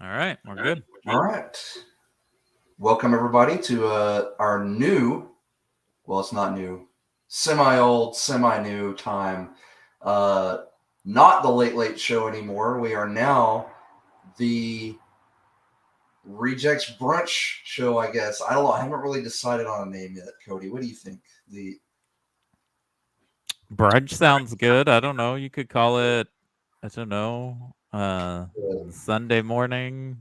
All right, we're good. All right. Welcome, everybody, to our new, well, it's not new, semi old, semi new time. Uh, Not the Late Late Show anymore. We are now the Rejects Brunch Show, I guess. I don't know. I haven't really decided on a name yet, Cody. What do you think? The Brunch sounds good. I don't know. You could call it, I don't know, Sunday morning.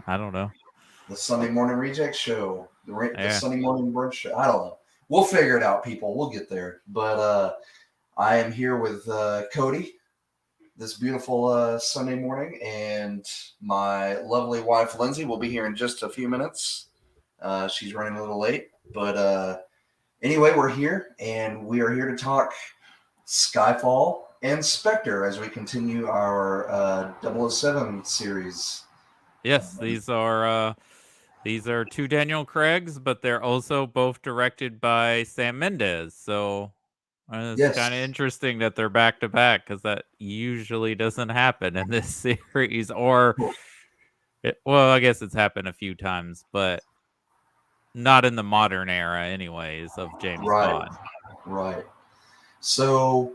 I don't know. the Sunday Morning Rejects Show, the Yeah. Sunday Morning Brunch Show. I don't know. We'll figure it out, people. We'll get there. But I am here with Cody this beautiful Sunday morning, and my lovely wife Lindsay will be here in just a few minutes. She's running a little late, but anyway, we're here, and we are here to talk Skyfall and Spectre as we continue our 007 series. Yes, these are two Daniel Craigs, but they're also both directed by Sam Mendes. So it's Yes, kind of interesting that they're back to back because that usually doesn't happen in this series. Or, well, I guess it's happened a few times, but not in the modern era, anyways, of James right, Bond. right. So,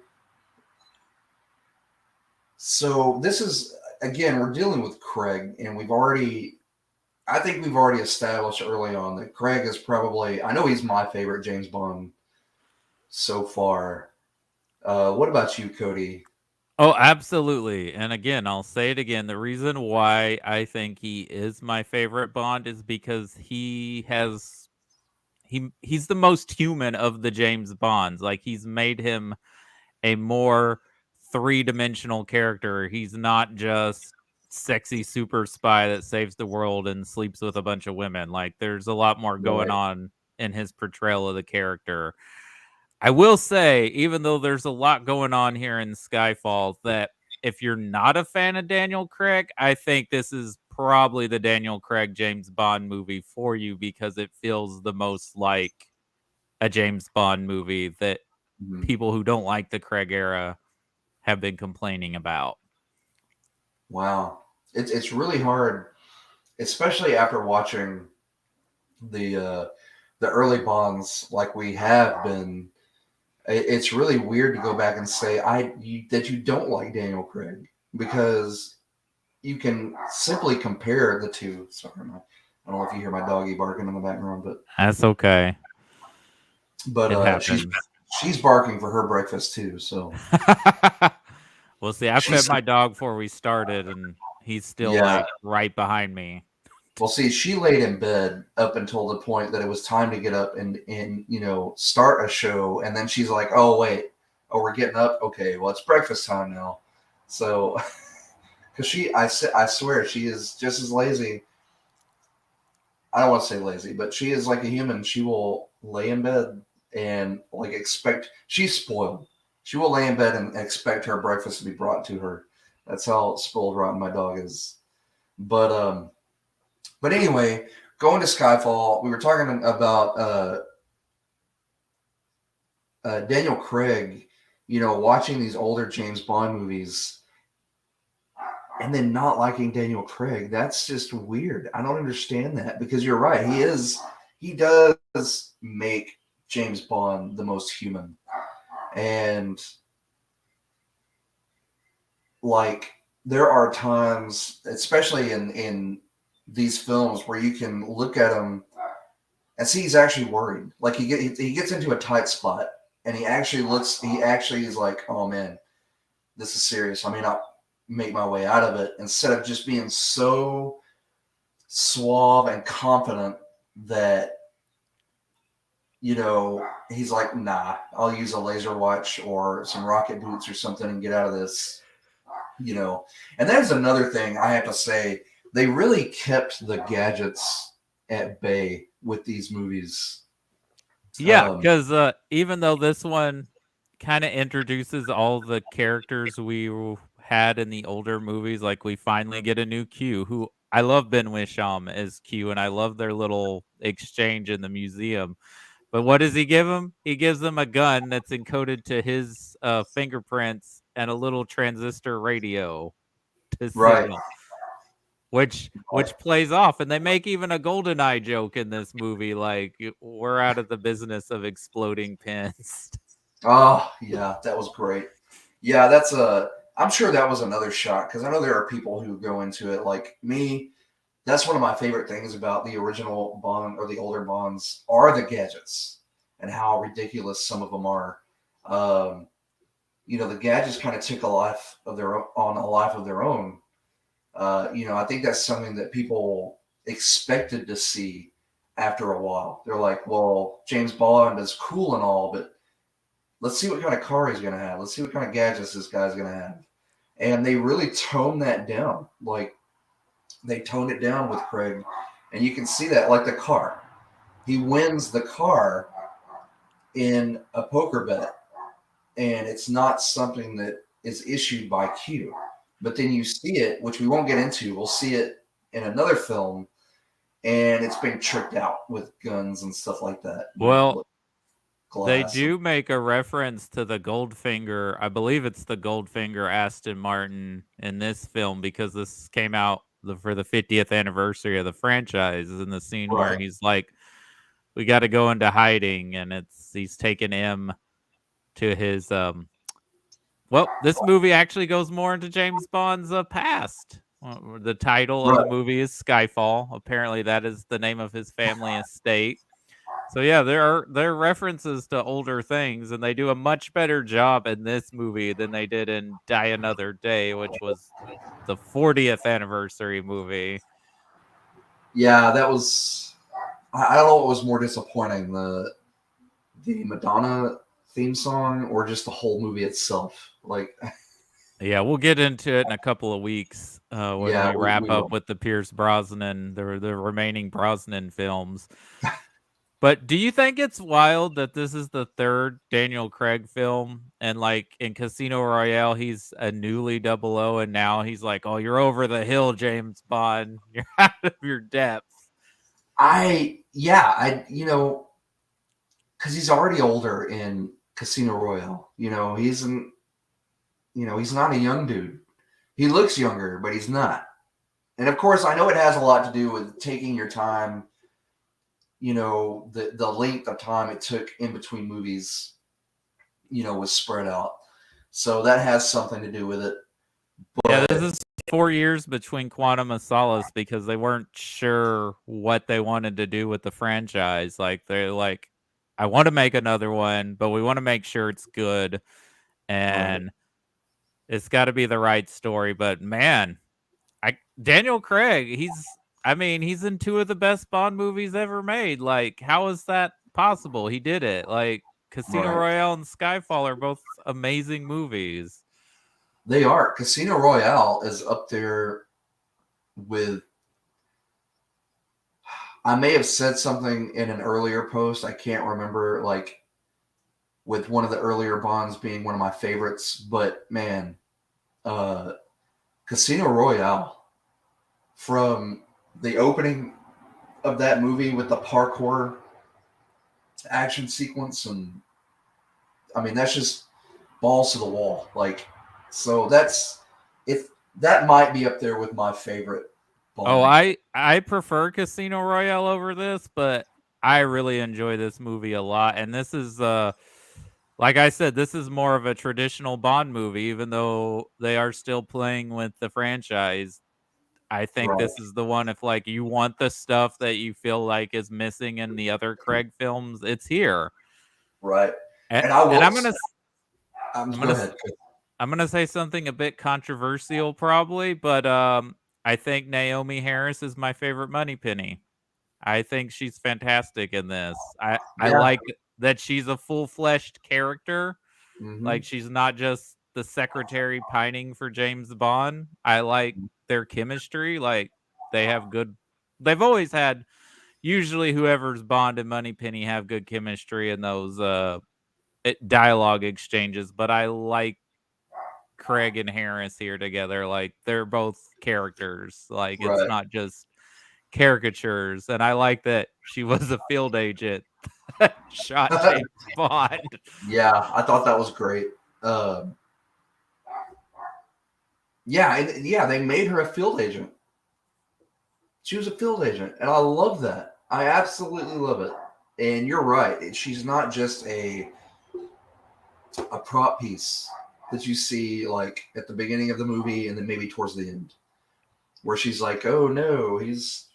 so this is again we're dealing with Craig, and I think we've already established early on that Craig is probably, I know he's my favorite James Bond so far. What about you, Cody? Oh, absolutely. And again, I'll say it again. The reason why I think he is my favorite Bond is because he's the most human of the James Bonds. Like he's made him a more three-dimensional character. He's not just sexy super spy that saves the world and sleeps with a bunch of women. Like there's a lot more going Right. on in his portrayal of the character. I will say, even though there's a lot going on here in Skyfall, that if you're not a fan of Daniel Craig, I think this is probably the Daniel Craig James Bond movie for you because it feels the most like a James Bond movie that Mhm. people who don't like the Craig era have been complaining about. Wow. It's really hard, especially after watching the uh, the early Bonds like we have been. It's really weird to go back and say that you don't like Daniel Craig because you can simply compare the two. Sorry, I don't know if you hear my doggy barking in the background, That's okay. but It happens. she's barking for her breakfast too. So Well, see, I fed she's my dog before we started, and he's still yeah. like right behind me. Well, see, she laid in bed up until the point that it was time to get up and start a show, and then she's like, "Oh wait, oh we're getting up. Okay, well it's breakfast time now." So, because I swear she is just as lazy. I don't want to say lazy, but she is like a human. She will lay in bed and like expect. She's spoiled. She will lay in bed and expect her breakfast to be brought to her. That's how spoiled rotten my dog is. But But anyway, going to Skyfall, we were talking about Daniel Craig. Watching these older James Bond movies and then not liking Daniel Craig. That's just weird. I don't understand that because you're right. He does make James Bond the most human, and like there are times, especially in these films, where you can look at him and see he's actually worried. Like he gets into a tight spot, and he actually looks. He actually is like, "Oh man, this is serious. I may not make my way out of it." Instead of just being so suave and confident that he's like, "Nah, I'll use a laser watch or some rocket boots or something and get out of this." And there's another thing I have to say. They really kept the gadgets at bay with these movies. Yeah, Um, because even though this one kind of introduces all the characters had in the older movies, like we finally get a new Q, who I love Ben Wisham as Q, and I love their little exchange in the museum. But what does he give him? He gives them a gun that's encoded to his fingerprints and a little transistor radio to right. signal. which plays off, and they make even a GoldenEye joke in this movie. Like we're out of the business of exploding pins. Oh, yeah, that was great. Yeah, that's a. I'm sure that was another shot because I know there are people who go into it like me. That's one of my favorite things about the original Bond or the older Bonds are the gadgets and how ridiculous some of them are. Um, the gadgets kind of took a life of their own. I think that's something that people expected to see after a while. They're like, well, James Bond is cool and all, but let's see what kind of car he's going to have. Let's see what kind of gadgets this guy's going to have. And they really toned that down. Like, they toned it down with Craig. And you can see that, like the car. He wins the car in a poker bet. And it's not something that is issued by Q. But then you see it, which we won't get into. We'll see it in another film. And it's being tricked out with guns and stuff like that. Well, they Glass. do make a reference to the Goldfinger. I believe it's the Goldfinger Aston Martin in this film because this came out for the 50th anniversary of the franchise. In the scene where he's like, "We got to go into hiding," and he's taking M to his. Well, this movie actually goes more into James Bond's past. The title of the movie is Skyfall. Apparently, that is the name of his family estate. So yeah, there are references to older things, and they do a much better job in this movie than they did in Die Another Day, which was the 40th anniversary movie. Yeah, that was. I don't know what was more disappointing, the Madonna theme song or just the whole movie itself. Like, Yeah, we'll get into it in a couple of weeks when yeah, we wrap we up will. with the Pierce Brosnan, the remaining Brosnan films. But do you think it's wild that this is the third Daniel Craig film, and like in Casino Royale, he's a newly double O, and now he's like, "Oh, you're over the hill, James Bond. You're out of your depth." Because he's already older in Casino Royale. He's not a young dude. He looks younger, but he's not. And of course, I know it has a lot to do with taking your time. The length of time it took in between movies, was spread out. So that has something to do with it. Yeah, But this is 4 years between Quantum of Solace because they weren't sure what they wanted to do with the franchise. Like they're like, "I want to make another one, but we want to make sure it's good right, and it's got to be the right story." But man, Daniel Craig, he's in two of the best Bond movies ever made. Like, how is that possible? He did it. Like, Casino right. Royale and Skyfall are both amazing movies. They are. Casino Royale is up there with. I may have said something in an earlier post. I can't remember, like, with one of the earlier Bonds being one of my favorites. But man, uh, Casino Royale, from the opening of that movie with the parkour action sequence, and I mean that's just balls to the wall. Like, so that's if that might be up there with my favorite Oh, Bond. I prefer Casino Royale over this, but I really enjoy this movie a lot. And this is like I said, this is more of a traditional Bond movie, even though they are still playing with the franchise. I think Right, this is the one if like you want the stuff that you feel like is missing in the other Craig films, it's here. right. And, And I and will. I'm Go gonna ahead. I'm gonna say something a bit controversial, probably, but I think Naomi Harris is my favorite Moneypenny. I think she's fantastic in this. I Yeah. like that she's a full fleshed character. Mm-hmm. Like she's not just the secretary pining for James Bond. I like their chemistry. Like they have good. They've always had. Usually, whoever's Bond and Moneypenny have good chemistry in those dialogue exchanges. But I like Craig and Harris here together. Like they're both characters. Like it's Right. not just caricatures. And I like that she was a field agent that shot James Bond. Yeah, I thought that was great. Yeah, yeah, they made her a field agent. She was a field agent, and I love that. I absolutely love it. And you're right. She's not just a prop piece that you see like at the beginning of the movie and then maybe towards the end, where she's like, "Oh no, he's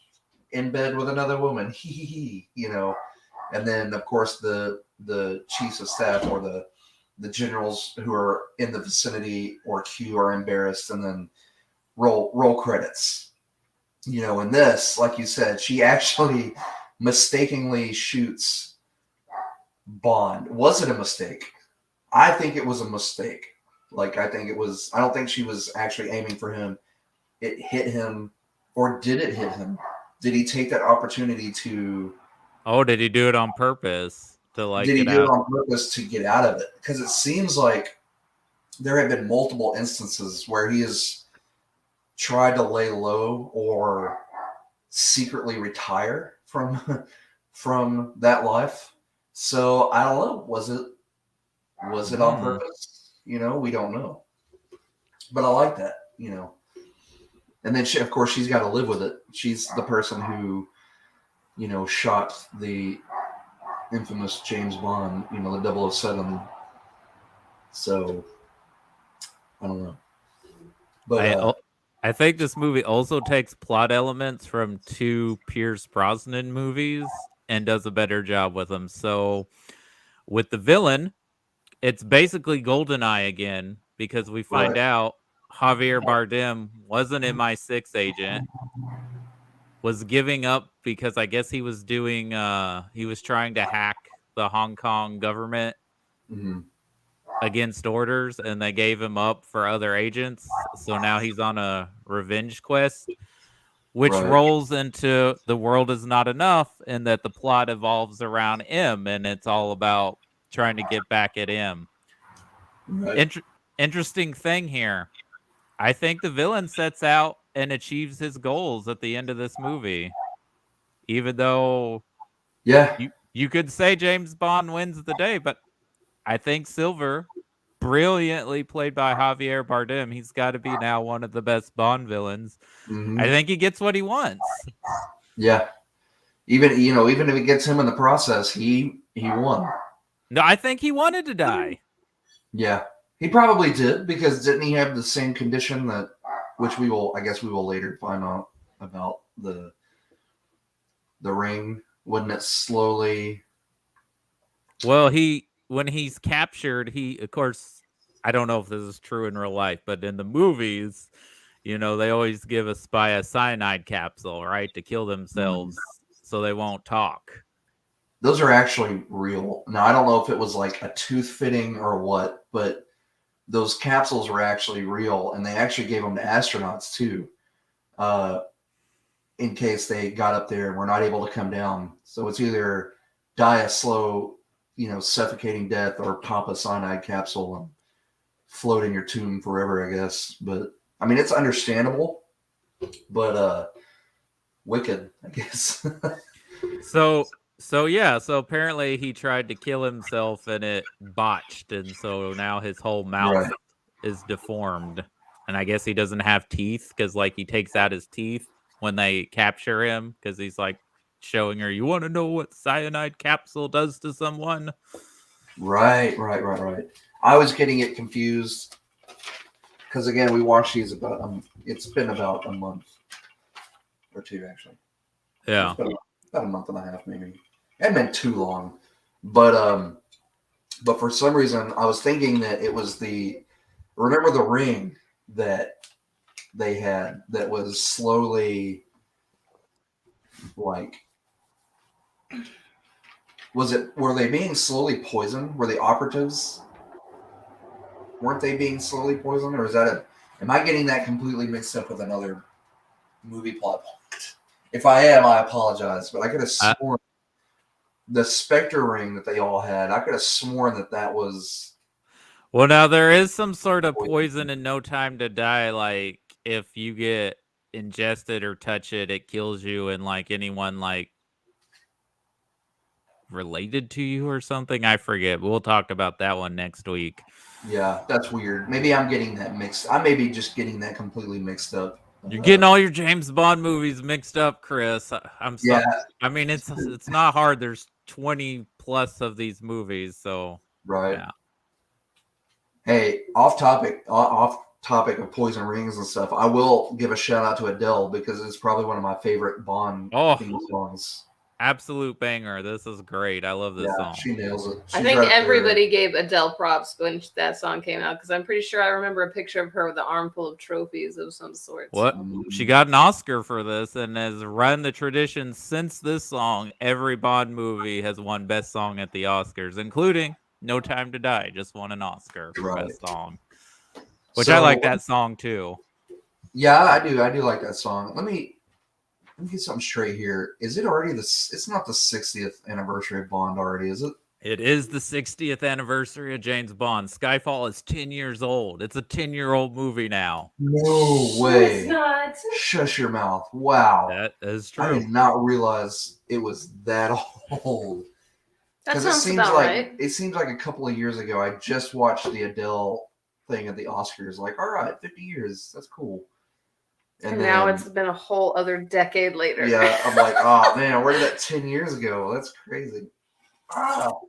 in bed with another woman." Hee hee hee. And then of course the chiefs of staff or the generals who are in the vicinity or Q are embarrassed, and then roll credits. In this, like you said, she actually mistakenly shoots Bond. Was it a mistake? I think it was a mistake. Like, I think it was, I don't think she was actually aiming for him. It hit him, or did it hit him? Did he take that opportunity to, Oh, did he do it on purpose to like did he get do it out? on purpose to get out of it? Because it seems like there have been multiple instances where he has tried to lay low or secretly retire from from that life. So I don't know. Was it on purpose? We don't know. But I like that. And then of course, she's got to live with it. She's the person who, shot the infamous James Bond, the 007. So I don't know. But I think this movie also takes plot elements from two Pierce Brosnan movies and does a better job with them. So with the villain, it's basically GoldenEye again because we find right. out Javier Bardem was an MI6 agent, was giving up because I guess he was trying to hack the Hong Kong government Mm-hmm. against orders, and they gave him up for other agents. So now he's on a revenge quest, which Right. rolls into The World Is Not Enough, and that the plot evolves around M, and it's all about trying to get back at M. Right. Inter- Interesting thing here. I think the villain sets out and achieves his goals at the end of this movie. Even though Yeah. you could say James Bond wins the day, but I think Silver, brilliantly played by Javier Bardem, he's got to be now one of the best Bond villains. I Mm-hmm. think he gets what he wants. Yeah. Even if it gets him in the process, he won. No, I think he wanted to die. Yeah. He probably did, because didn't he have the same condition that, which I guess we will later find out about the ring? Wouldn't it slowly? Well, when he's captured, he of course I don't know if this is true in real life, but in the movies, they always give a spy a cyanide capsule, right, to kill Mm, themselves so they won't talk. those are actually real. Now I don't know if it was like a tooth fitting or what, but those capsules were actually real, and they actually gave them to astronauts too, uh, in case they got up there and were not able to come down. So it's either die a slow, suffocating death, or pop a cyanide capsule and float in your tomb forever, I guess. But I mean, it's understandable, but wicked, I guess. So apparently he tried to kill himself and it botched, and so now his whole mouth Right. is deformed. And I guess he doesn't have teeth because like he takes out his teeth when they capture him because he's like showing her, you want to know what cyanide capsule does to someone? Right, right, right, right. I was getting it confused because again, we watched these it's been about a month or two actually. It's Yeah. been about a month and a half maybe. It hadn't been too long, but for some reason I was thinking that it was remember the ring that they had that was slowly, like, were they being slowly poisoned? Were the operatives, weren't they being slowly poisoned, or am I getting that completely mixed up with another movie plot point? If I am, I apologize, but I could have I, sworn the Spectre ring that they all had, I could have sworn that was well, now there is some sort of poison. poison in No Time to Die. Like if you get ingested or touch it, it kills you, and like anyone like related to you or something. I forget. We'll talk about that one next week. Yeah, that's weird. Maybe I'm getting that mixed. I may be just getting that completely mixed up. You're getting all your James Bond movies mixed up, Chris. I'm Yeah, sorry. I mean, it's not hard. There's 20 plus of these movies, so right. yeah. Hey, off topic of Poison Rings and stuff. I will give a shout out to Adele because it's probably one of my favorite Bond Oh, theme songs. absolute banger. This is great. I love this Yeah, song. she nails it. I She's think right up there. everybody gave Adele props when that song came out because I'm pretty sure I remember a picture of her with an armful of trophies of some sort. What? She got an Oscar for this and has run the tradition since this song. Every Bond movie has won Best Song at the Oscars, including No Time to Die. Just won an Oscar for Right. Best Song. Which I like that song too. Yeah, I do. I do like that song. Let me get something straight here. Is it already it's not the 60th anniversary of Bond already, is it? It is the 60th anniversary of James Bond. Skyfall is 10 years old. It's a 10-year-old movie now. No way. It's not. Shush your mouth. Wow. That is I true. did not realize it was that old. That Because sounds about right. it seems like a couple of years ago I just watched the Adele thing at the Oscars. Like, all right, 50 years. That's cool. And now it's been a whole other decade later. Yeah, I'm like, oh man, where did that 10 years ago? That's crazy. Oh.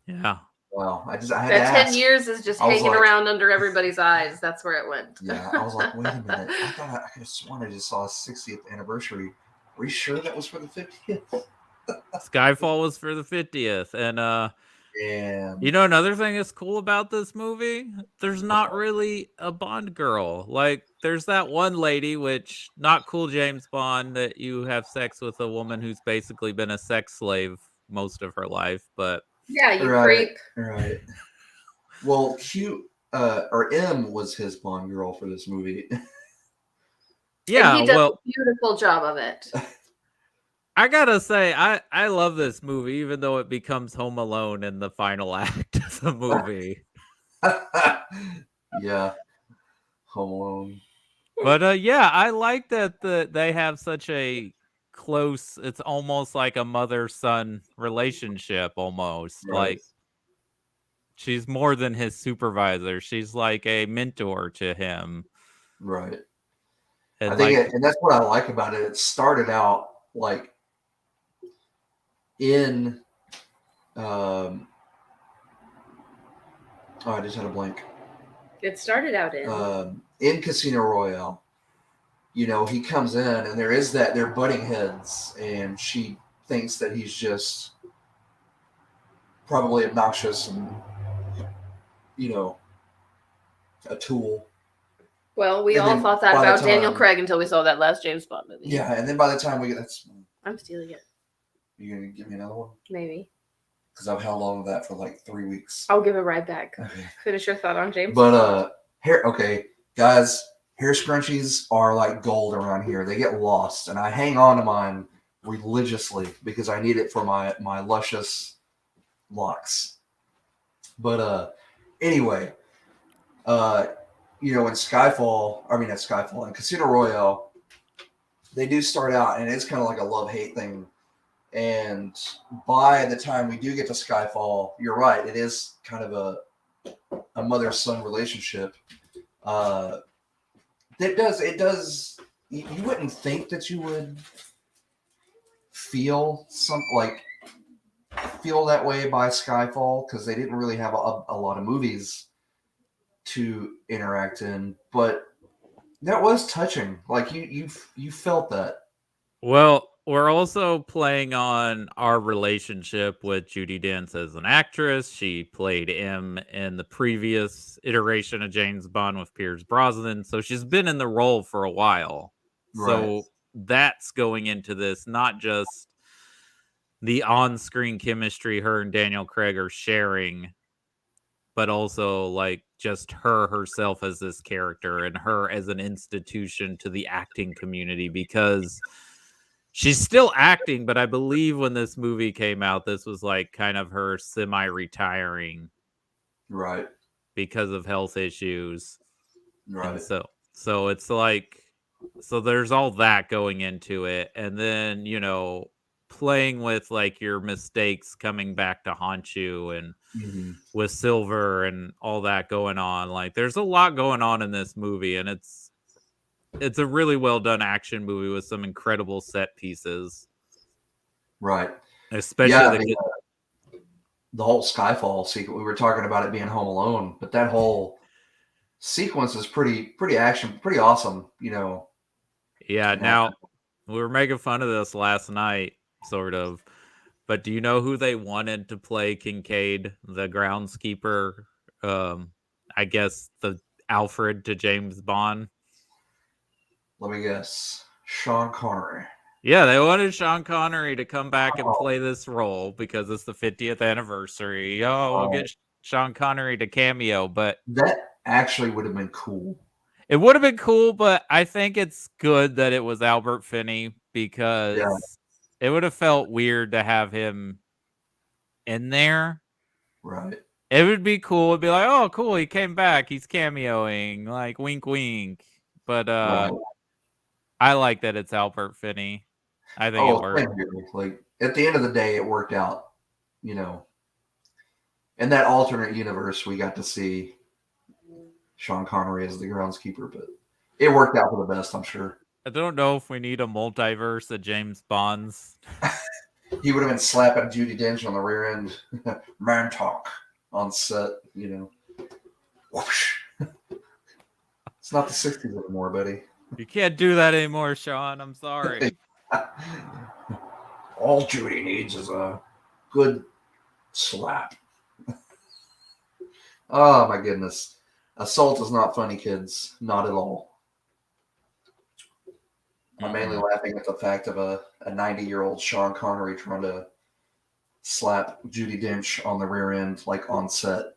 Yeah. Well, I had to that ask. 10 years is just I was hanging like- around under everybody's eyes. That's where it went. Yeah, I was like, wait a minute. I thought I could have sworn I just saw a 60th anniversary. Are you sure that was for the 50th? Skyfall was for the 50th. And And you know another thing that's cool about this movie? There's not really a Bond girl. Like there's that one lady, which not cool James Bond, that you have sex with a woman who's basically been a sex slave most of her life, but Yeah, you right, creep. right. Well, or M was his Bond girl for this movie. yeah, And he does well, a beautiful job of it. I gotta say, I love this movie, even though it becomes Home Alone in the final act of the movie. Yeah, Home Alone. But yeah, I like that they have such a close. It's almost like a mother-son relationship. Almost Right. like she's more than his supervisor. She's like a mentor to him. Right. And I think, like, and that's what I like about it. It started out like in, oh, I just had a blank. It started out In Casino Royale. You know, he comes in and there is that they're butting heads, and she thinks that he's just probably obnoxious and, you know, a tool. Well, we And all then thought that by the about Daniel time- Craig until we saw that last James Bond movie. Yeah, and then by the time we get I'm stealing it. you gonna give me another one? Maybe. Because I've held on to that for like 3 weeks. I'll give it right back. Okay. Finish your thought on James. But guys, hair scrunchies are like gold around here. They get lost, and I hang on to mine religiously because I need it for my luscious locks. But anyway, you know, in Casino Royale, they do start out, and it's kind of like a love-hate thing. And by the time we do get to Skyfall, you're right, it is kind of a mother-son relationship. It does. You wouldn't think that you would feel that way by Skyfall because they didn't really have a lot of movies to interact in, but that was touching. Like you felt that. well, we're also playing on our relationship with Judi Dench as an actress. She played M in the previous iteration of James Bond with Pierce Brosnan, so she's been in the role for a while. So that's going into this, not just the on-screen chemistry her and Daniel Craig are sharing, but also like just her herself as this character and her as an institution to the acting community, because she's still acting, but I believe when this movie came out, this was like kind of her semi-retiring, Right. because of health issues. Right. And so it's like, so there's all that going into it, and then, you know, playing with like your mistakes coming back to haunt you, and with Silver and all that going on. Like there's a lot going on in this movie, and it's a really well done action movie with some incredible set pieces. Right. Especially the whole Skyfall sequence. We were talking about it being Home Alone, but that whole sequence is pretty awesome. Yeah, now we were making fun of this last night, sort of. But do you know who they wanted to play Kincaid, the groundskeeper? I guess the Alfred to James Bond. Let me guess. Sean Connery. Yeah, they wanted Sean Connery to come back and play this role because it's the 50th anniversary. Oh, we'll get Sean Connery to cameo, but that actually would have been cool. It would have been cool, but I think it's good that it was Albert Finney because it would have felt weird to have him in there. Right. It would be cool. It'd be like, oh, cool, he came back. He's cameoing, like wink, wink. But I like that it's Albert Finney. I think it worked. Like at the end of the day, it worked out. In that alternate universe, we got to see Sean Connery as the groundskeeper, but it worked out for the best, I'm sure. I don't know if we need a multiverse of James Bonds. He would have been slapping Judi Dench on the rear end, man talk on set, Whoosh. It's not the 60s anymore, buddy. You can't do that anymore, Sean. I'm sorry. All Judy needs is a good slap. Oh, my goodness. Assault is not funny, kids. Not at all. I'm mainly laughing at the fact of a 90-year-old Sean Connery trying to slap Judi Dench on the rear end, like on set,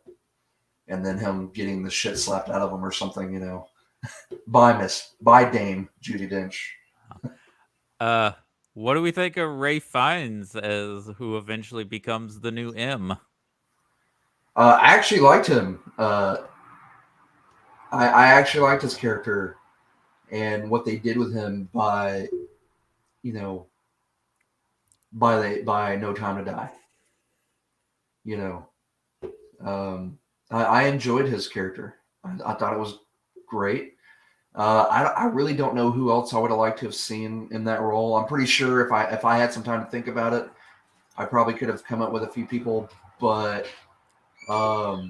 and then him getting the shit slapped out of him or something, by Dame Judi Dench. What do we think of Ray Fiennes as who eventually becomes the new M? I actually liked him. I actually liked his character and what they did with him by No Time to Die. I enjoyed his character. I thought it was great. I really don't know who else I would have liked to have seen in that role. I'm pretty sure if I had some time to think about it, I probably could have come up with a few people, but I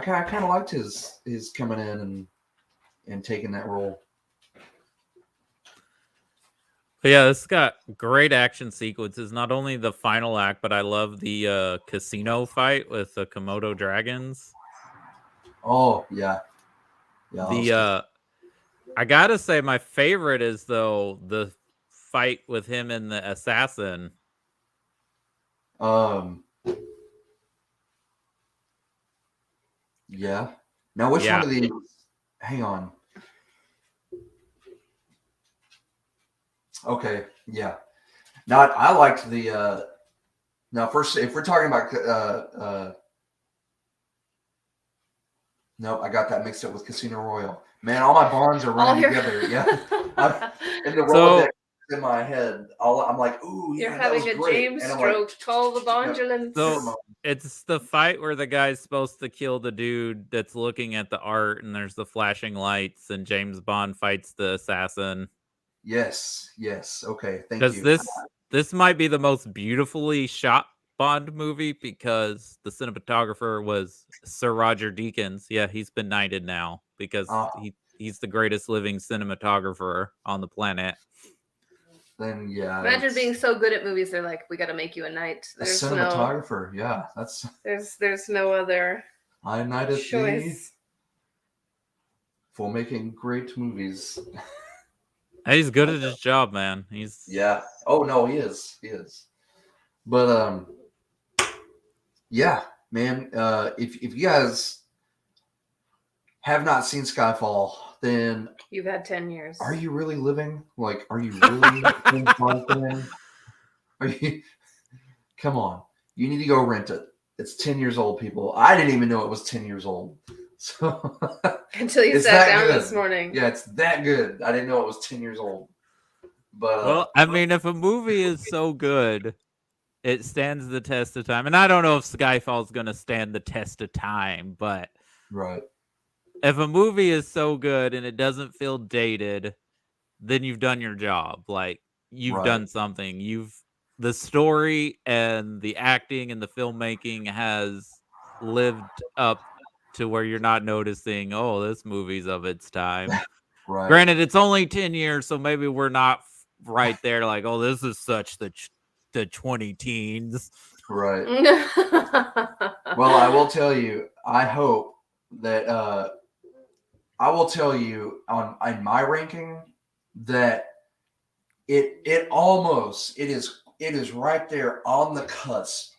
kind of liked his coming in and taking that role. But yeah, this got great action sequences. Not only the final act, but I love the casino fight with the Komodo dragons. Oh yeah, yeah. I gotta say, my favorite is though the fight with him and the assassin. Yeah. Now, which one of these? Hang on. Okay. Yeah. Now, I liked the. Now, first, if we're talking about. Nope, I got that mixed up with Casino Royale. Man, all my Bonds are running together. Yeah. In the Rolodex in my head, I'm like, ooh, you're having a James stroke. Call the Bondulance. So it's the fight where the guy's supposed to kill the dude that's looking at the art, and there's the flashing lights, and James Bond fights the assassin. Yes. Okay, thank you. Because this might be the most beautifully shot Bond movie because the cinematographer was Sir Roger Deakins. Yeah, he's been knighted now because he's the greatest living cinematographer on the planet. Then yeah, imagine being so good at movies. They're like, we got to make you a knight. There's a cinematographer. Yeah, that's there's no other. I knighted choice thee for making great movies. He's good at his job, man. Yeah. Oh no, he is. But yeah, man. If you guys have not seen Skyfall, then you've had 10 years. Are you really living? Like, are you really in fun? Are you? Come on, you need to go rent it. It's 10 years old, people. I didn't even know it was 10 years old. So until you sat down this morning. Yeah, it's that good. I didn't know it was 10 years old. But well, I mean, if a movie is so good, it stands the test of time. And I don't know if Skyfall is going to stand the test of time, but right. if a movie is so good and it doesn't feel dated, then you've done your job. Like you've Right. done something. The story and the acting and the filmmaking has lived up to where you're not noticing, oh, this movie's of its time. Right. Granted, it's only 10 years, so maybe we're not right there like, oh, this is such the 20 teens. Right. Well, I will tell you, I hope that I will tell you on my ranking that it is right there on the cusp.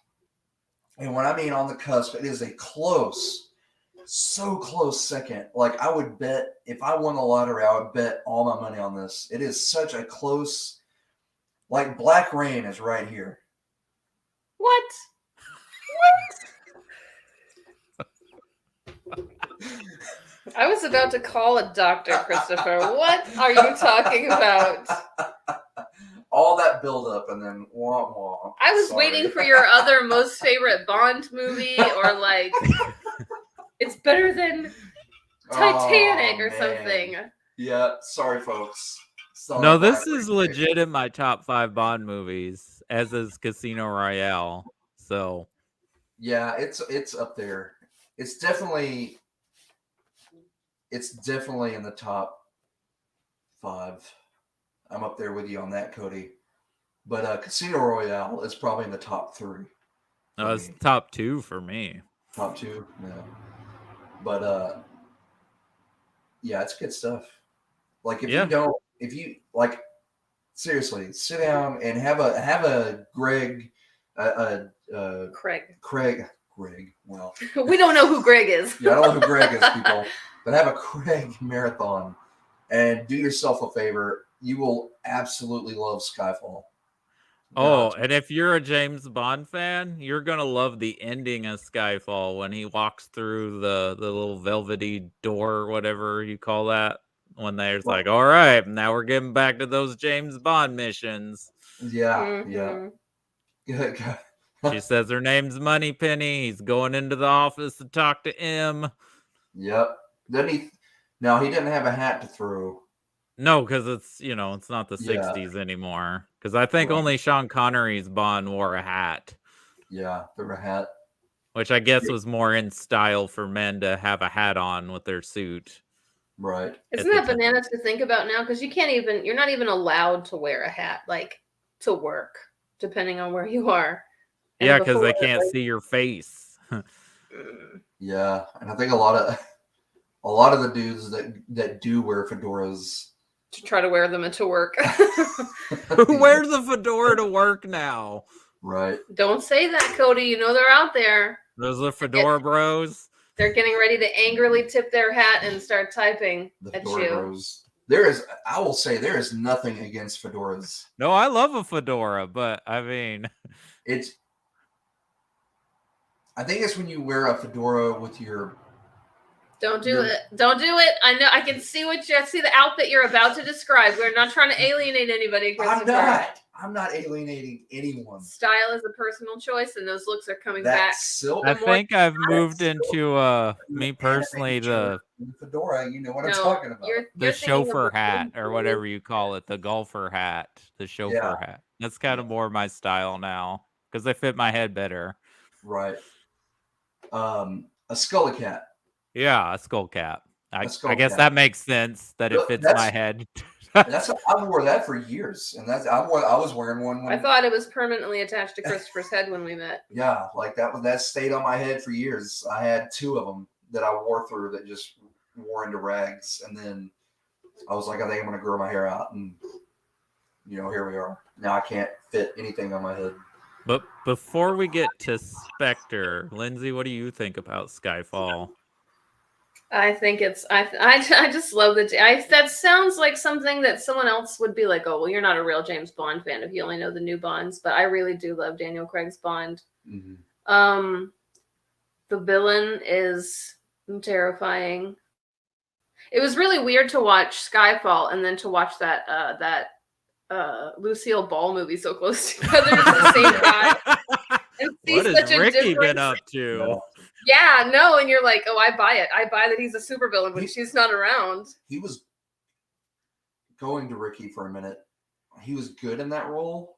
And when I mean on the cusp, it is a so close second. Like I would bet if I won the lottery, I would bet all my money on this. It is such a close, like Black Rain is right here. What? I was about to call a doctor, Christopher. What are you talking about? All that build up and then wah wah. I was waiting for your other most favorite Bond movie, or like it's better than Titanic or something. Yeah, sorry folks. No, this is legit in my top 5 Bond movies, as is Casino Royale. So yeah, it's up there. It's definitely in the top 5. I'm up there with you on that, Cody. But Casino Royale is probably in the top 3. no, it's top 2 for me. Top 2, yeah. But yeah, it's good stuff. Like if you like, seriously, sit down and have a Greg. Greg. Well, we don't know who Greg is. Yeah, I don't know who Greg is, people. But have a Greg marathon and do yourself a favor. You will absolutely love Skyfall. Oh, and if you're a James Bond fan, you're gonna love the ending of Skyfall when he walks through the little velvety door, or whatever you call that. When there's like, all right, now we're getting back to those James Bond missions. Yeah, yeah. She says her name's Moneypenny. He's going into the office to talk to M. Yep. Then he didn't have a hat to throw. No, because it's not the 60s anymore. Because I think only Sean Connery's Bond wore a hat. Yeah, there were a hat. Which I guess was more in style for men to have a hat on with their suit. Right. Isn't that bananas to think about now? Because you're not even allowed to wear a hat, like, to work, depending on where you are. And yeah, because they can't see your face. Yeah, and I think a lot of the dudes that do wear fedoras to try to wear them to work. Who wears a fedora to work now? Right. Don't say that, Cody. You know they're out there. Those are fedora bros. They're getting ready to angrily tip their hat and start typing at you. Bros. I will say there is nothing against fedoras. No, I love a fedora, but I mean, I think it's when you wear a fedora with your. Don't do it. Don't do it. I know. I can see the outfit you're about to describe. We're not trying to alienate anybody, Christopher. I'm not alienating anyone. Style is a personal choice, and those looks are coming back. I think I've moved into me personally the fedora. You know what I'm talking about. The chauffeur hat, or whatever you call it, the golfer hat, the chauffeur hat. That's kind of more my style now because they fit my head better. Right. A scully cap. Yeah, a skull cap. I guess that makes sense that it fits my head. I wore that for years, and I was wearing one. I thought it was permanently attached to Christopher's head when we met. Yeah, like that stayed on my head for years. I had 2 of them that I wore through that just wore into rags, and then I was like, I think I'm gonna grow my hair out, and here we are. Now I can't fit anything on my head. But before we get to Spectre, Lindsay, what do you think about Skyfall? I think I just love that sounds like something that someone else would be like, oh, well, you're not a real James Bond fan if you only know the new Bonds, but I really do love Daniel Craig's Bond. Mm-hmm. The villain is terrifying. It was really weird to watch Skyfall and then to watch that Lucille Ball movie so close together at the same time. And see what has Ricky been up to? Yeah, no, and you're like, oh, I buy it. I buy that he's a supervillain when she's not around. He was going to Ricky for a minute. He was good in that role,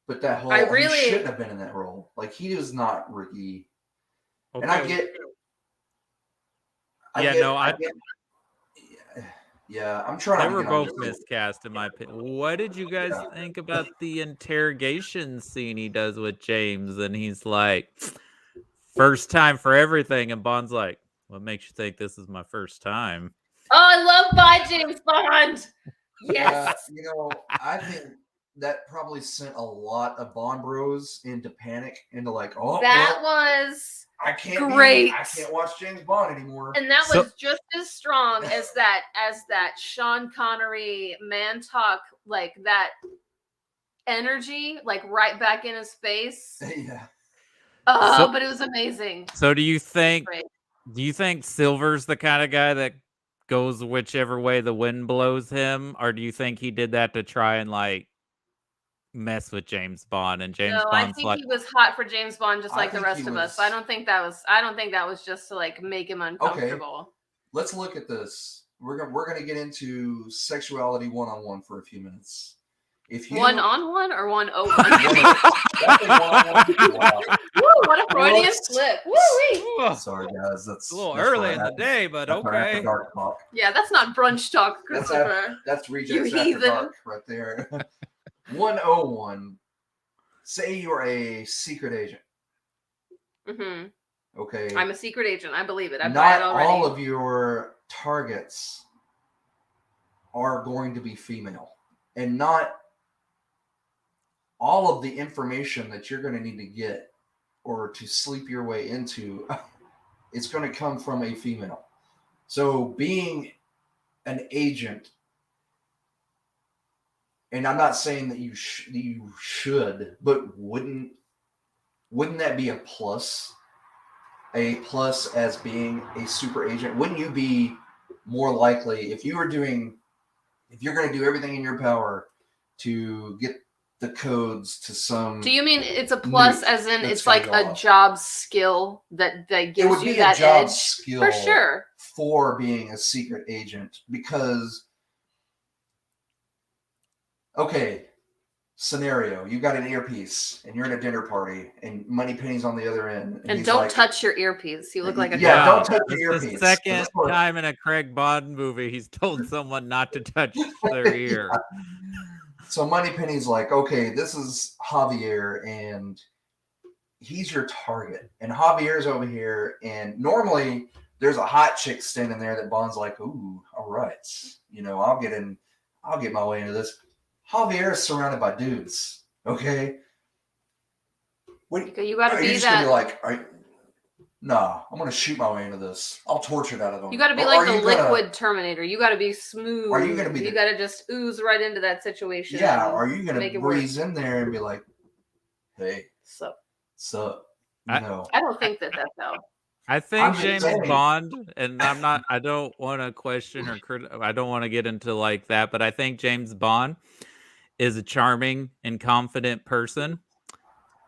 but that whole he shouldn't have been in that role. Like he was not Ricky. Okay. And I get. Yeah, I'm trying. They were both miscast in my opinion. What did you guys think about the interrogation scene he does with James? And he's like, first time for everything. And Bond's like, what makes you think this is my first time? Oh, I love by James Bond. Yes. I think that probably sent a lot of Bond bros into panic, into like, oh, that was I can't great. I can't watch James Bond anymore. And that was just as strong as that Sean Connery man talk, like that energy, like right back in his face. Yeah. But it was amazing. So do you think Silver's the kind of guy that goes whichever way the wind blows him, or do you think he did that to try and like mess with James Bond? And James Bond's I think he was hot for James Bond just like the rest of us. I don't think that was just to like make him uncomfortable. Okay. Let's look at this. We're gonna get into sexuality one-on-one for a few minutes. If you one-on-one or 101? Woo, what a Freudian slip. Woo-wee. Sorry guys, that's a little early in the day, but okay. Yeah, that's not brunch talk, Christopher. That's rejects after dark right there. 101. Say you're a secret agent. Mm-hmm. Okay. I'm a secret agent. I believe it. I buy it already. Not all of your targets are going to be female, and not all of the information that you're going to need to get or to sleep your way into, it's going to come from a female. So being an agent, and I'm not saying that you should, but wouldn't that be a plus? A plus as being a super agent? Wouldn't you be more likely if you're going to do everything in your power to get the codes to some? Do you mean it's a plus as in it's like a job skill that gives you that edge? Skill for sure for being a secret agent, because okay, scenario, you got an earpiece and you're at a dinner party and Moneypenny's on the other end, and don't touch your earpiece. You look like a don't touch your earpiece. The second time in a Craig Bond movie he's told someone not to touch their ear. So Moneypenny's like, okay, this is Javier, and he's your target. And Javier's over here, and normally there's a hot chick standing there that Bond's like, ooh, all right, I'll get my way into this. Javier is surrounded by dudes. Okay, you got to be that. Gonna be like, nah, I'm gonna shoot my way into this. I'll torture it out of them. You got to be like the liquid Terminator. You got to be smooth. Are you gonna be? You got to just ooze right into that situation. Yeah. Are you gonna breeze in there and be like, hey, sup? No. I don't think that's how. I think James Bond, and I don't want to question I don't want to get into like that, but I think James Bond is a charming and confident person,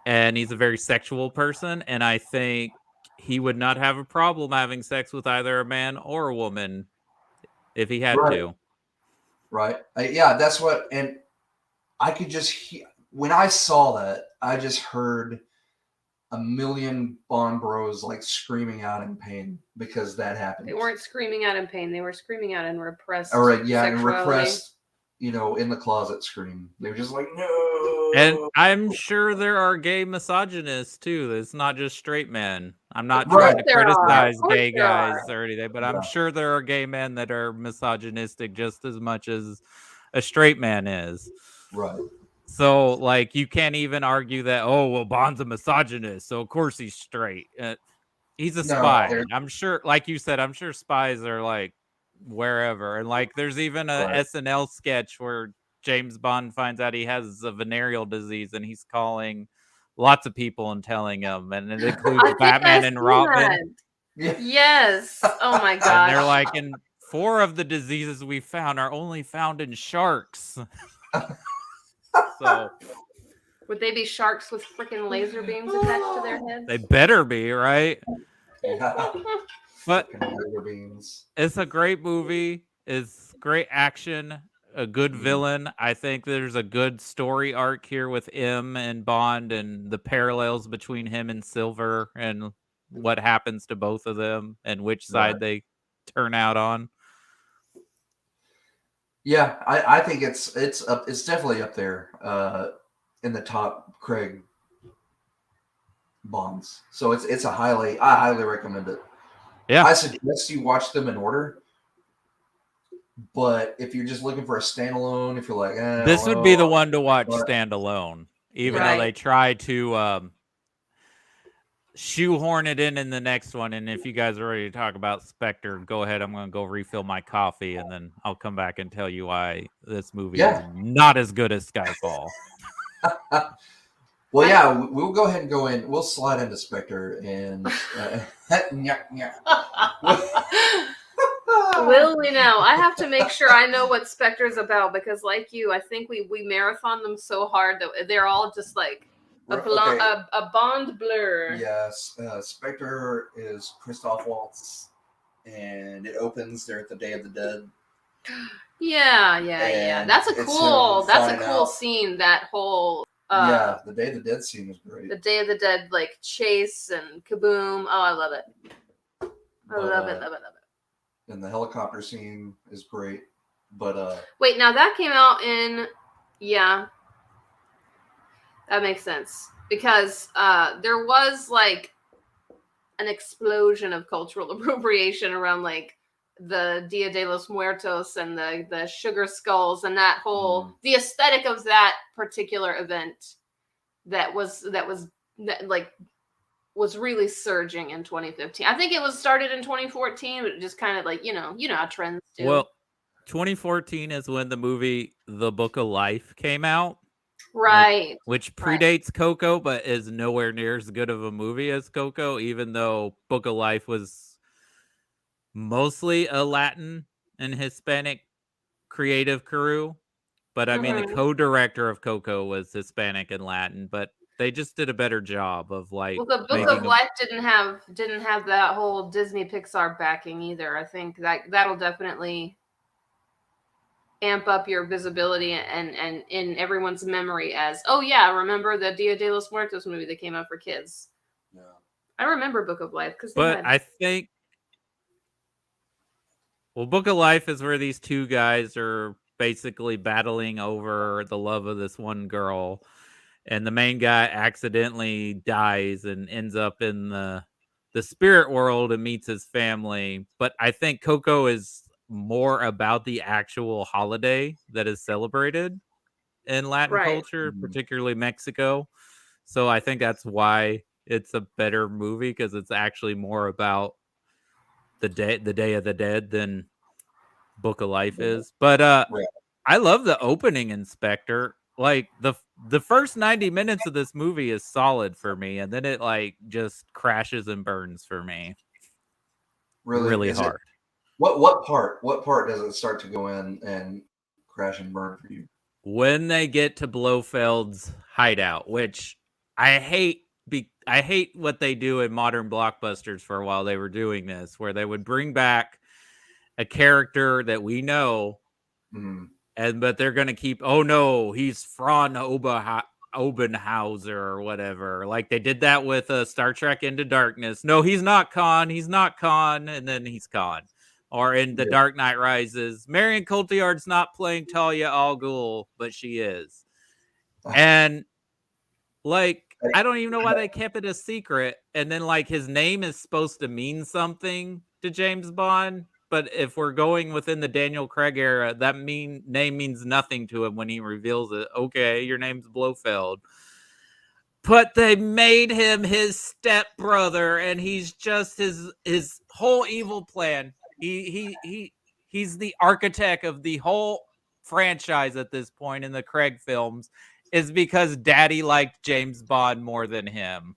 and he's a very sexual person, and I think he would not have a problem having sex with either a man or a woman if he had to. Right. Yeah, that's what, and I could just when I saw that, I just heard a million Bond bros like screaming out in pain because that happened. They weren't screaming out in pain. They were screaming out in repressed. All right, yeah, and repressed, in the closet scream. They were just like, no. And I'm sure there are gay misogynists too. It's not just straight men. I'm not trying to criticize gay guys or anything, but I'm sure there are gay men that are misogynistic just as much as a straight man is. Right. So, like, you can't even argue that, oh, well, Bond's a misogynist, so of course he's straight. He's a spy. I'm sure, like you said, I'm sure spies are, like, wherever. And, like, there's even a SNL sketch where James Bond finds out he has a venereal disease, and he's calling lots of people and telling them. And it includes Batman and Robin. Yes. Oh, my God. And they're like, and 4 of the diseases we found are only found in sharks. So, Would they be sharks with freaking laser beams attached to their heads? They better be, right? Yeah. But Laser beams. it's a great movie. It's great action, a good villain. I think there's a good story arc here with M and Bond and the parallels between him and Silver and what happens to both of them and which side they turn out on. Yeah, I think it's definitely up there in the top Craig Bonds. So I highly recommend it. Yeah. I suggest you watch them in order. But if you're just looking for a standalone, if you're like, this would be the one to watch standalone, even though they try to shoehorn it in the next one. And if you guys are ready to talk about Spectre, go ahead. I'm going to go refill my coffee, and then I'll come back and tell you why this movie is not as good as Skyfall. Well, yeah, we'll go ahead and go in. We'll slide into Spectre and Will we know? I have to make sure I know what Spectre's about because, like you, I think we marathon them so hard that they're all just like a Bond blur. Yes, Spectre is Christoph Waltz, and it opens there at the Day of the Dead. Yeah. That's a cool scene. That whole the Day of the Dead scene is great. The Day of the Dead like chase and kaboom. Oh, I love it. I love it. And the helicopter scene is great. But wait, now that came out in that makes sense. Because there was like an explosion of cultural appropriation around like the Dia de los Muertos and the sugar skulls and that whole the aesthetic of that particular event that was really surging in 2015. I think it was started in 2014, but it just kind of like, you know how trends do. Well, 2014 is when the movie The Book of Life came out. Right. Which predates Coco, but is nowhere near as good of a movie as Coco, even though Book of Life was mostly a Latin and Hispanic creative crew. But I mean, the co-director of Coco was Hispanic and Latin, but they just did a better job of like. Well, the Book of Life didn't have that whole Disney Pixar backing either. I think that'll definitely amp up your visibility and in everyone's memory as, oh yeah, remember the Dia de los Muertos movie that came out for kids? Yeah, I remember Book of Life I think. Well, Book of Life is where these two guys are basically battling over the love of this one girl. And the main guy accidentally dies and ends up in the spirit world and meets his family. But I think Coco is more about the actual holiday that is celebrated in Latin culture, particularly Mexico. So I think that's why it's a better movie, because it's actually more about the Day of the Dead than Book of Life is. But I love the opening in Spectre. Like the first 90 minutes of this movie is solid for me, and then it like just crashes and burns for me. Really hard. What part does it start to go in and crash and burn for you? When they get to Blofeld's hideout, which I hate. I hate what they do in modern blockbusters for a while. They were doing this, where they would bring back a character that we know, but they're going to keep, oh no, he's Fran Obenhauser or whatever. Like they did that with Star Trek Into Darkness. No, he's not Khan. He's not Khan. And then he's Khan. Or in The Dark Knight Rises, Marion Cotillard's not playing Talia al Ghul, but she is. And like, I don't even know why they kept it a secret. And then like his name is supposed to mean something to James Bond. But if we're going within the Daniel Craig era, that name means nothing to him when he reveals it. Okay, your name's Blofeld. But they made him his stepbrother, and he's just his whole evil plan. He's the architect of the whole franchise at this point in the Craig films, is because Daddy liked James Bond more than him.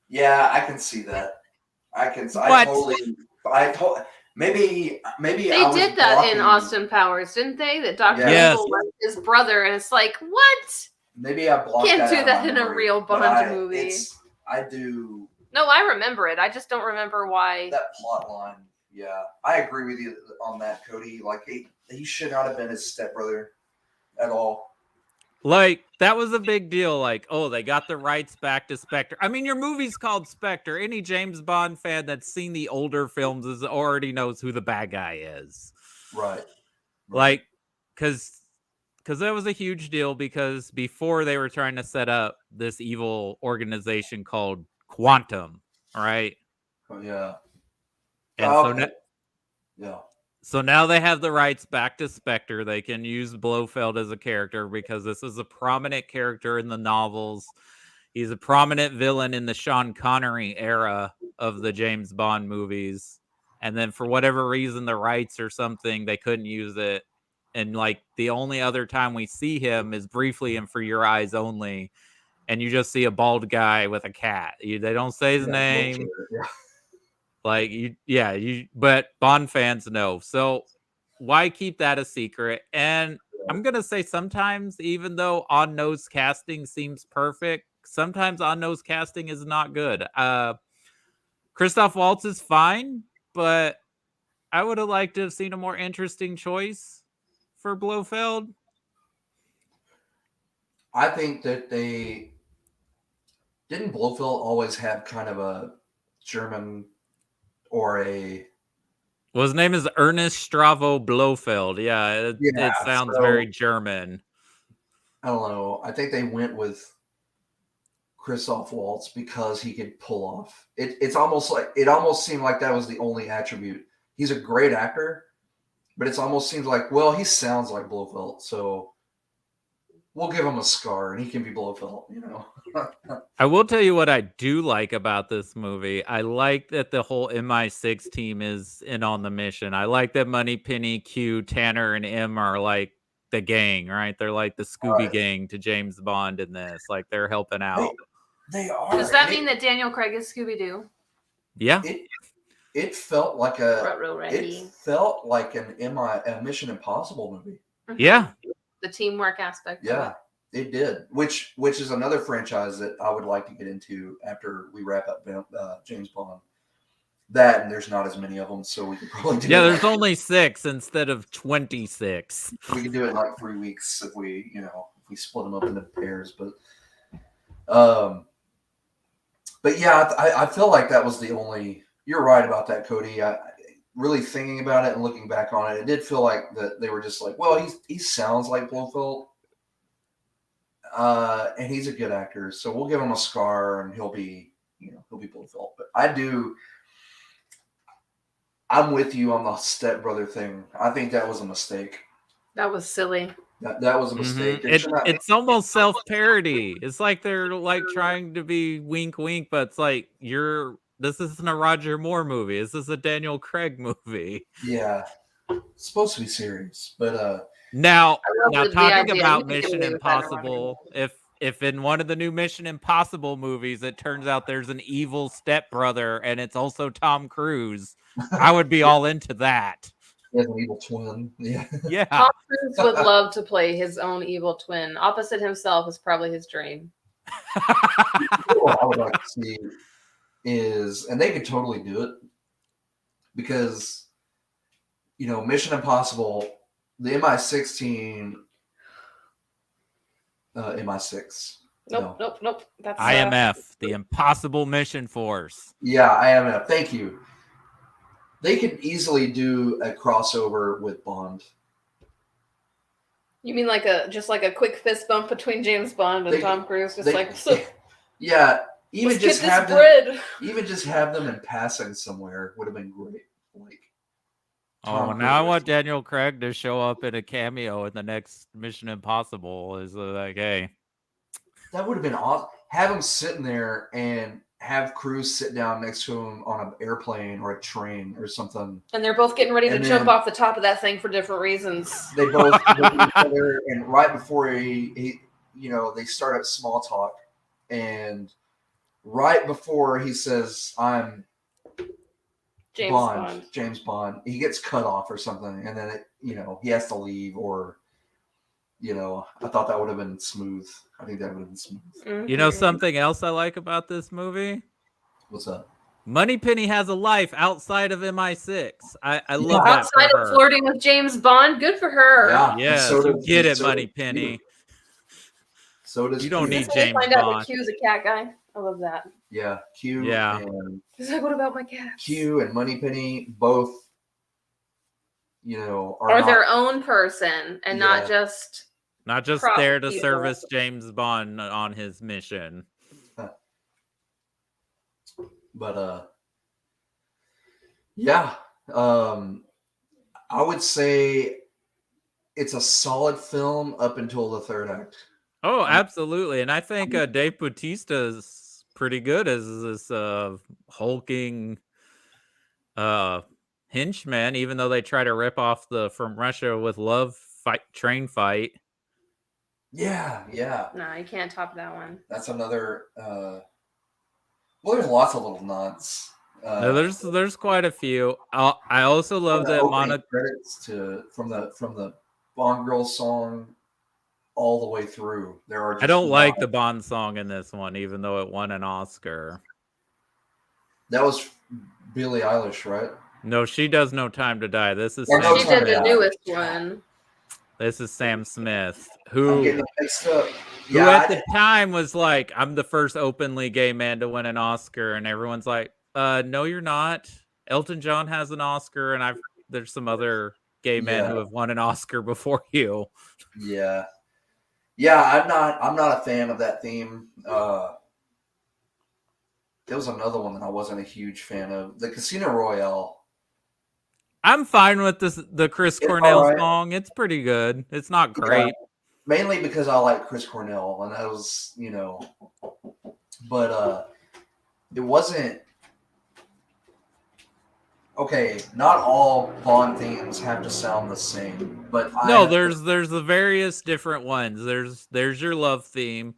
Yeah, I can see that. Maybe they did that in Austin Powers, didn't they? That Dr. Evil was his brother, and it's like, what? Maybe I blocked Can't that do out of that my in a memory, real but Bond movie. I do No, I remember it. I just don't remember why. that plot line. Yeah, I agree with you on that, Cody. Like he should not have been his stepbrother at all. Like, that was a big deal. Like, oh, they got the rights back to Spectre. I mean, your movie's called Spectre. Any James Bond fan that's seen the older films already knows who the bad guy is. Right. Like, because that was a huge deal, because before they were trying to set up this evil organization called Quantum, right? Oh, yeah. And yeah. So now they have the rights back to Spectre. They can use Blofeld as a character because this is a prominent character in the novels. He's a prominent villain in the Sean Connery era of the James Bond movies. And then for whatever reason, the rights or something, they couldn't use it. And like the only other time we see him is briefly in For Your Eyes Only. And you just see a bald guy with a cat. They don't say his name. Yeah. Like but Bond fans know. So why keep that a secret? And I'm gonna say sometimes, even though on-nose casting seems perfect, sometimes on-nose casting is not good. Christoph Waltz is fine, but I would have liked to have seen a more interesting choice for Blofeld. I think that didn't Blofeld always have kind of a German or a Well, his name is Ernest Stravo Blofeld. Yeah, it sounds very German. I don't know. I think they went with Christoph Waltz because he could pull off. It almost seemed like that was the only attribute. He's a great actor, but it almost seems like, well, he sounds like Blofeld, so we'll give him a scar and he can be Blofeld, you know. I will tell you what I do like about this movie. I like that the whole MI6 team is in on the mission. I like that Moneypenny, Q, Tanner, and M are like the gang, right? They're like the Scooby gang to James Bond in this. Like, they're helping out. They are. Does that mean that Daniel Craig is Scooby-Doo? Yeah. It felt like a Mission Impossible movie. Mm-hmm. Yeah. The teamwork aspect. Yeah, it did. Which is another franchise that I would like to get into after we wrap up James Bond. That, and there's not as many of them, so we could probably do. Yeah, there's only 6 instead of 26. We could do it in like 3 weeks if we split them up into pairs. But yeah, I feel like that was the only. You're right about that, Cody. Really thinking about it and looking back on it, it did feel like that they were just like, well, he sounds like Blofeld, and he's a good actor, so we'll give him a scar and he'll be Blofeld. But I'm with you on the stepbrother thing. I think that was a mistake. That was silly. That was a mistake. Mm-hmm. It's almost self-parody. It's like they're like trying to be wink wink, but it's like this isn't a Roger Moore movie. This is a Daniel Craig movie. Yeah. It's supposed to be serious. But now talking about Mission Impossible, if in one of the new Mission Impossible movies it turns out there's an evil stepbrother and it's also Tom Cruise, I would be all into that. He has an evil twin. Yeah. Yeah. Tom Cruise would love to play his own evil twin. Opposite himself is probably his dream. What I would like to see is, and they could totally do it, because Mission Impossible, the MI6 team, MI6. Nope. That's IMF, the Impossible Mission Force. Yeah, IMF. Thank you. They could easily do a crossover with Bond. You mean just like a quick fist bump between James Bond and Tom Cruise? Yeah. Even just have them in passing somewhere would have been great. Like, now I want Daniel Craig to show up in a cameo in the next Mission Impossible. Is like, hey, that would have been awesome. Have him sitting there and have Cruise sit down next to him on an airplane or a train or something. And they're both getting ready to jump off the top of that thing for different reasons. They both look at each other, and right before they start up small talk, and right before he says, "I'm James Bond," he gets cut off or something, and then he has to leave, or you know, I thought that would have been smooth. I think that would have been smooth. Mm-hmm. You know something else I like about this movie? What's up? Moneypenny has a life outside of MI6. I love that Outside for of her. flirting with James Bond, good for her. Yeah. Yes, So you does- get it, so does Moneypenny. Q. So does You don't Q. need That's when we James find out Bond. that Q's a cat guy. I love that. Yeah, Q Yeah. and He's like, what about my cats? Q and Moneypenny both, you know, Are not, their own person and not Yeah. just Not just prop there to people. service James Bond on his mission. but yeah, I would say it's a solid film up until the third act. Oh, absolutely. And I think Dave Bautista is pretty good as this hulking henchman, even though they try to rip off the From Russia with Love train fight. Yeah, yeah. No, you can't top that one. That's another. Well, there's lots of little nods. No, there's quite a few. I also love that opening credits from the Bond Girl song all the way through. There are. Just I don't like the Bond song in this one, even though it won an Oscar. That was Billie Eilish, right? No, she does No Time to Die. This is Or No She Time did to the Die. newest one. This is Sam Smith, I'm who getting mixed up. who at the time was like, I'm the first openly gay man to win an Oscar, and everyone's like, no, you're not. Elton John has an Oscar, and there's some other gay men who have won an Oscar before you. Yeah. Yeah, I'm not a fan of that theme. There was another one that I wasn't a huge fan of. The Casino Royale. I'm fine with the Chris Cornell song. It's pretty good. It's not great. Yeah, mainly because I like Chris Cornell, and that was, you know, but it wasn't. Okay, not all Bond themes have to sound the same, but no, there's the various different ones. There's your love theme.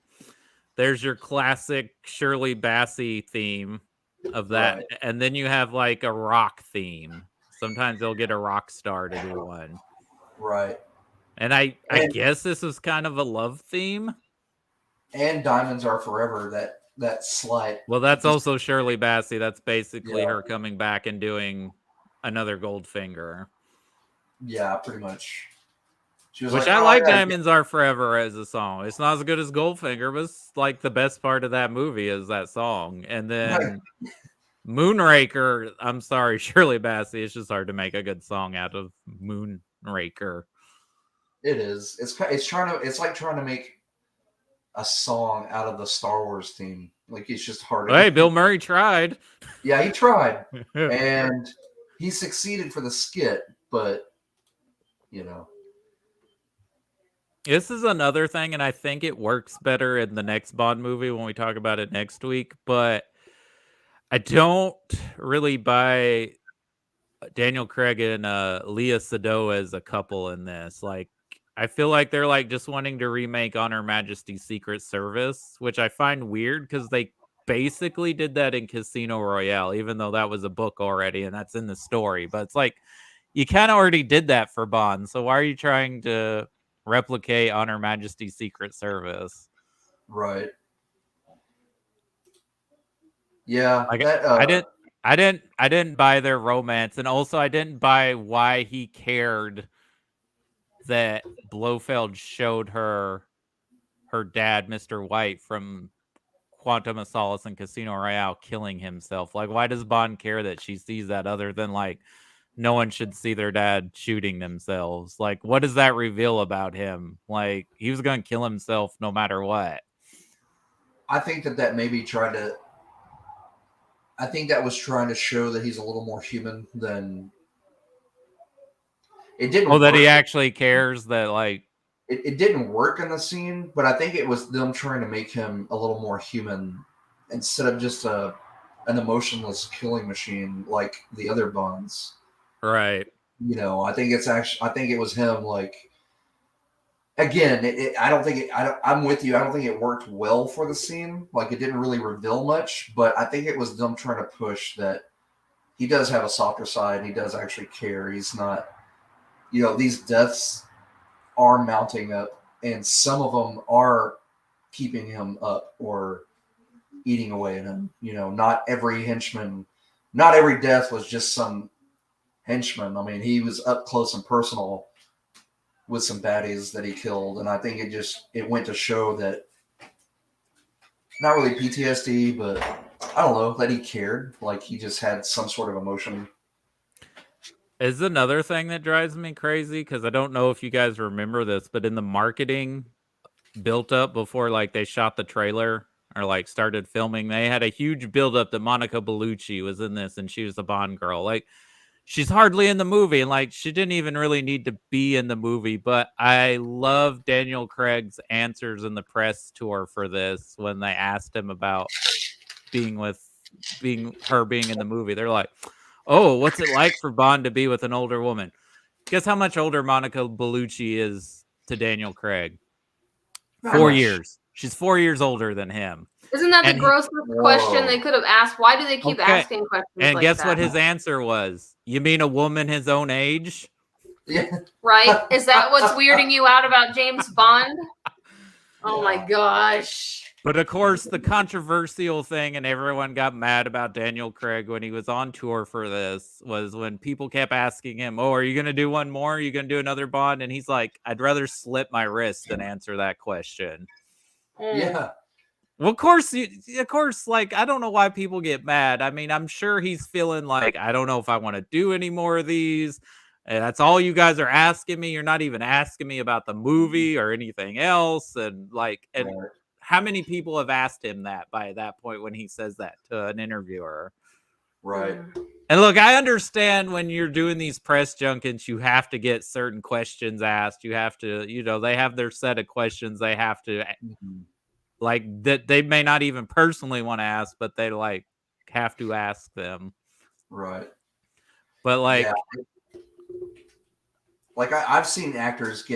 There's your classic Shirley Bassey theme of that, Right. and then you have like a rock theme. Sometimes they'll get a rock star to do one. Right. And I guess this is kind of a love theme. And Diamonds Are Forever, that slight. Well, that's also Shirley Bassey. That's basically her coming back and doing another Goldfinger. Yeah, pretty much. She was Which I like Diamonds Are Forever as a song. It's not as good as Goldfinger, but it's like the best part of that movie is that song. And then Moonraker, I'm sorry, Shirley Bassey. It's just hard to make a good song out of Moonraker. It is. It's like trying to make a song out of the Star Wars theme. Like, it's just hard. Hey, Bill Murray tried. Yeah, he tried. And he succeeded for the skit, but, you know. This is another thing, and I think it works better in the next Bond movie when we talk about it next week, but I don't really buy Daniel Craig and Lea Seydoux as a couple in this. Like, I feel like they're like just wanting to remake On Her Majesty's Secret Service, which I find weird because they basically did that in Casino Royale, even though that was a book already and that's in the story. But it's like, you kind of already did that for Bond, so why are you trying to replicate On Her Majesty's Secret Service? Right. Yeah. Like, I didn't buy their romance, and also I didn't buy why he cared that Blofeld showed her dad, Mr. White, from Quantum of Solace and Casino Royale killing himself. Like, why does Bond care that she sees that other than like no one should see their dad shooting themselves? Like, what does that reveal about him? Like, he was going to kill himself no matter what. I think that maybe tried to. I think that was trying to show that he's a little more human than. It didn't. Oh, that he actually cares that, like. It didn't work in the scene, but I think it was them trying to make him a little more human instead of just an emotionless killing machine like the other Bonds. Right. You know, I think it was him. Like, again, I'm with you. I don't think it worked well for the scene. Like, it didn't really reveal much, but I think it was them trying to push that he does have a softer side. And he does actually care. He's not, you know, these deaths are mounting up and some of them are keeping him up or eating away at him. You know, not every henchman, not every death was just some henchman. I mean, he was up close and personal with some baddies that he killed, and I think it went to show that not really PTSD, but I don't know, that he cared. Like he just had some sort of emotion. Is another thing that drives me crazy, because I don't know if you guys remember this, but in the marketing built up before like they shot the trailer or like started filming, they had a huge build up that Monica Bellucci was in this and she was the Bond girl. Like she's hardly in the movie, and like she didn't even really need to be in the movie. But I love Daniel Craig's answers in the press tour for this when they asked him about being in the movie. They're like, "Oh, what's it like for Bond to be with an older woman?" Guess how much older Monica Bellucci is to Daniel Craig? 4 years. She's 4 years older than him. Isn't that the grossest question they could have asked? Why do they keep asking questions and like guess that? what his answer was? You mean a woman his own age? Yeah. Right? Is that what's weirding you out about James Bond? Oh my gosh. But of course, the controversial thing, and everyone got mad about Daniel Craig when he was on tour for this, was when people kept asking him, "Oh, are you going to do one more? Are you going to do another Bond?" And he's like, "I'd rather slip my wrist than answer that question." Yeah. Well, of course, like, I don't know why people get mad. I mean, I'm sure he's feeling like, I don't know if I want to do any more of these. And that's all you guys are asking me. You're not even asking me about the movie or anything else. And like, and how many people have asked him that by that point when he says that to an interviewer? Right. And look, I understand when you're doing these press junkets, you have to get certain questions asked. You have to, they have their set of questions they have to, like, that they may not even personally want to ask, but they like have to ask them. Right. But like, I've seen actors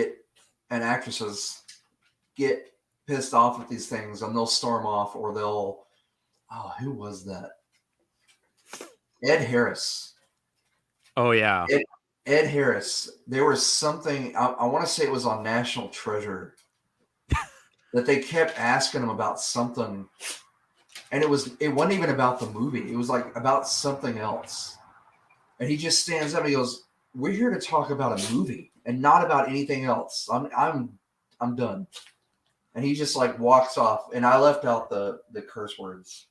and actresses get pissed off at these things, and they'll storm off, or they'll, who was that? Ed Harris. Oh yeah. Ed Harris. There was something, I want to say it was on National Treasure, that they kept asking him about something, and it wasn't even about the movie. It was like about something else. And he just stands up and he goes, "We're here to talk about a movie and not about anything else. I'm done." And he just like walks off, and I left out the curse words.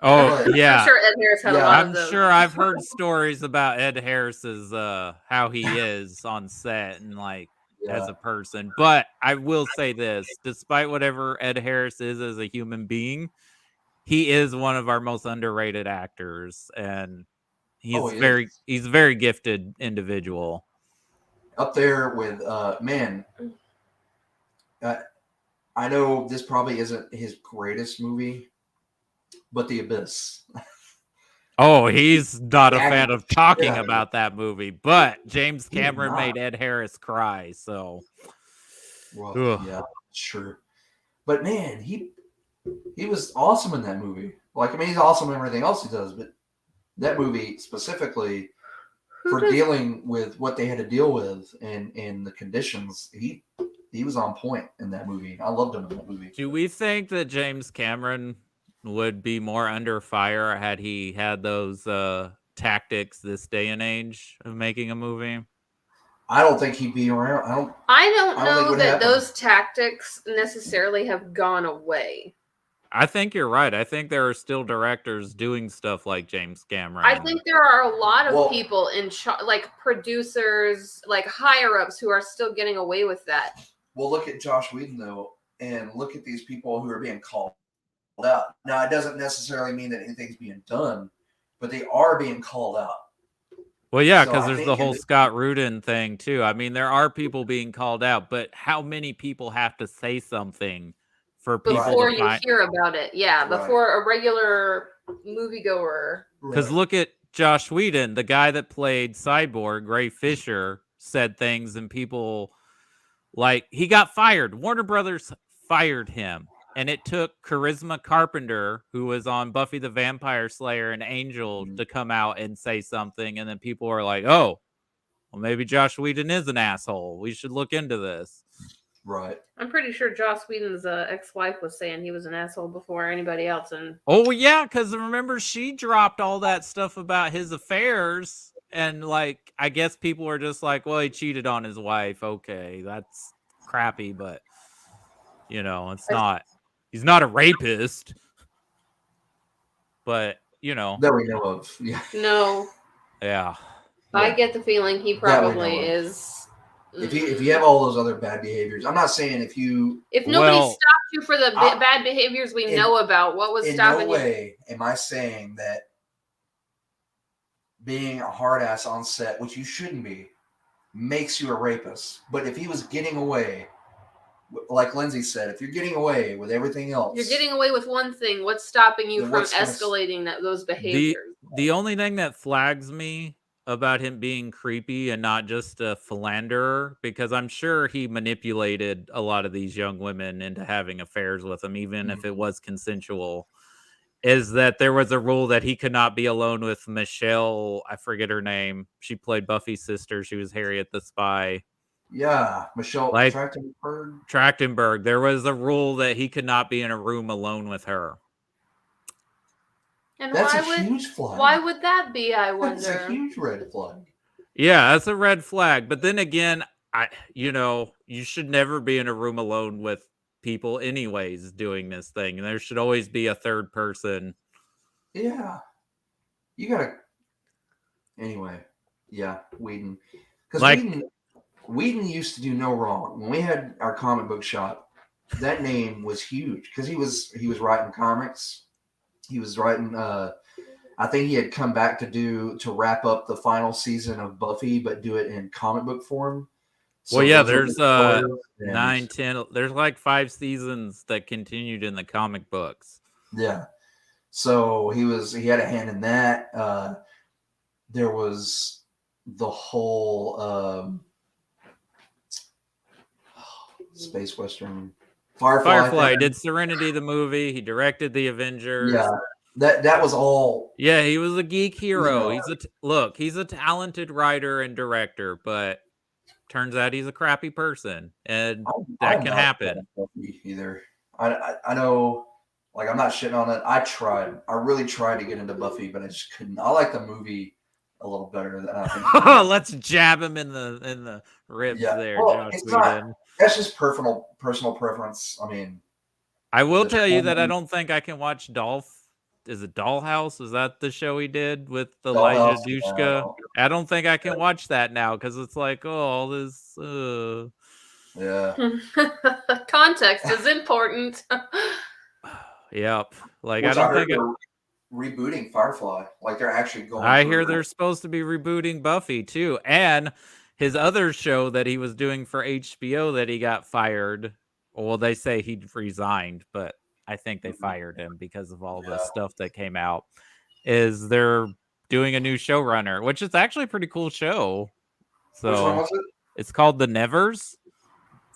Oh yeah, I'm sure Ed Harris had a lot of those. I'm sure I've heard stories about Ed Harris's how he is on set and like as a person. But I will say this: despite whatever Ed Harris is as a human being, he is one of our most underrated actors, and he's a very gifted individual. Up there with I know this probably isn't his greatest movie, but The Abyss. Oh, he's not a fan of talking about that movie, but James Cameron made Ed Harris cry, so. Well, yeah, sure. But man, he was awesome in that movie. Like, I mean, he's awesome in everything else he does, but that movie specifically for dealing with what they had to deal with and the conditions, he was on point in that movie. I loved him in that movie. Do we think that James Cameron would be more under fire had he had those tactics this day and age of making a movie? I don't think he'd be around. I don't know that those tactics necessarily have gone away. I think you're right. I think there are still directors doing stuff like James Cameron. I think there are a lot of people like producers, like higher ups, who are still getting away with that. Well, look at Josh Whedon, though, and look at these people who are being called out. Now, it doesn't necessarily mean that anything's being done, but they are being called out. Well, yeah, because there's the whole Scott Rudin thing, too. I mean, there are people being called out, but how many people have to say something for people before you hear about it? Yeah, before a regular moviegoer. Because look at Josh Whedon, the guy that played Cyborg, Ray Fisher, said things, and people... Like, he got fired. Warner Brothers fired him. And it took Charisma Carpenter, who was on Buffy the Vampire Slayer and Angel, to come out and say something. And then people were like, oh, well, maybe Josh Whedon is an asshole. We should look into this. Right. I'm pretty sure Joss Whedon's ex-wife was saying he was an asshole before anybody else, and Oh yeah, because remember she dropped all that stuff about his affairs, and like I guess people were just like, well, he cheated on his wife. Okay, that's crappy, but it's not. He's not a rapist, but That we know of. Yeah. no, yeah. I get the feeling he That we know probably of. is. If you have all those other bad behaviors, I'm not saying if nobody stopped you for the bad behaviors we know about, what was stopping you? In no way am I saying that being a hard ass on set, which you shouldn't be, makes you a rapist. But if he was getting away, like Lindsay said, if you're getting away with everything else, you're getting away with one thing. What's stopping you from escalating those behaviors? The only thing that flags me about him being creepy and not just a philanderer, because I'm sure he manipulated a lot of these young women into having affairs with him, even if it was consensual, is that there was a rule that he could not be alone with Michelle. I forget her name. She played Buffy's sister. She was Harriet the Spy. Yeah, Michelle Trachtenberg. There was a rule that he could not be in a room alone with her. And that's a huge flag. Why would that be, I wonder? That's a huge red flag. Yeah, that's a red flag. But then again, you should never be in a room alone with people anyways doing this thing. And there should always be a third person. Yeah. You gotta anyway. Yeah, Whedon. Because Whedon used to do no wrong. When we had our comic book shop, that name was huge because he was writing comics. He was writing. I think he had come back to wrap up the final season of Buffy, but do it in comic book form. So well, yeah, there's 9, 10. There's like 5 seasons that continued in the comic books. Yeah, so he had a hand in that. There was the whole space western. Firefly did Serenity the movie. He directed the Avengers. Yeah, that was all. Yeah, he was a geek hero. He's a talented writer and director, but turns out he's a crappy person, and that can happen. Either I know, like I'm not shitting on it. I really tried to get into Buffy, but I just couldn't. I like the movie a little better than I think. Let's jab him in the ribs there, well, Joss Whedon. That's just personal preference. I mean, I will tell you that I don't think I can watch Is it Dollhouse? Is that the show he did with Elijah Dushka? I don't think I can watch that now because it's like, all this. Yeah. Context is important. Yep. Like which I don't think they're rebooting Firefly. Like they're actually going. I hear they're supposed to be rebooting Buffy too, and his other show that he was doing for HBO that he got fired. Well, they say he resigned, but I think they fired him because of all the stuff that came out. Is they're doing a new showrunner, which is actually a pretty cool show. So which one was it? It's called The Nevers.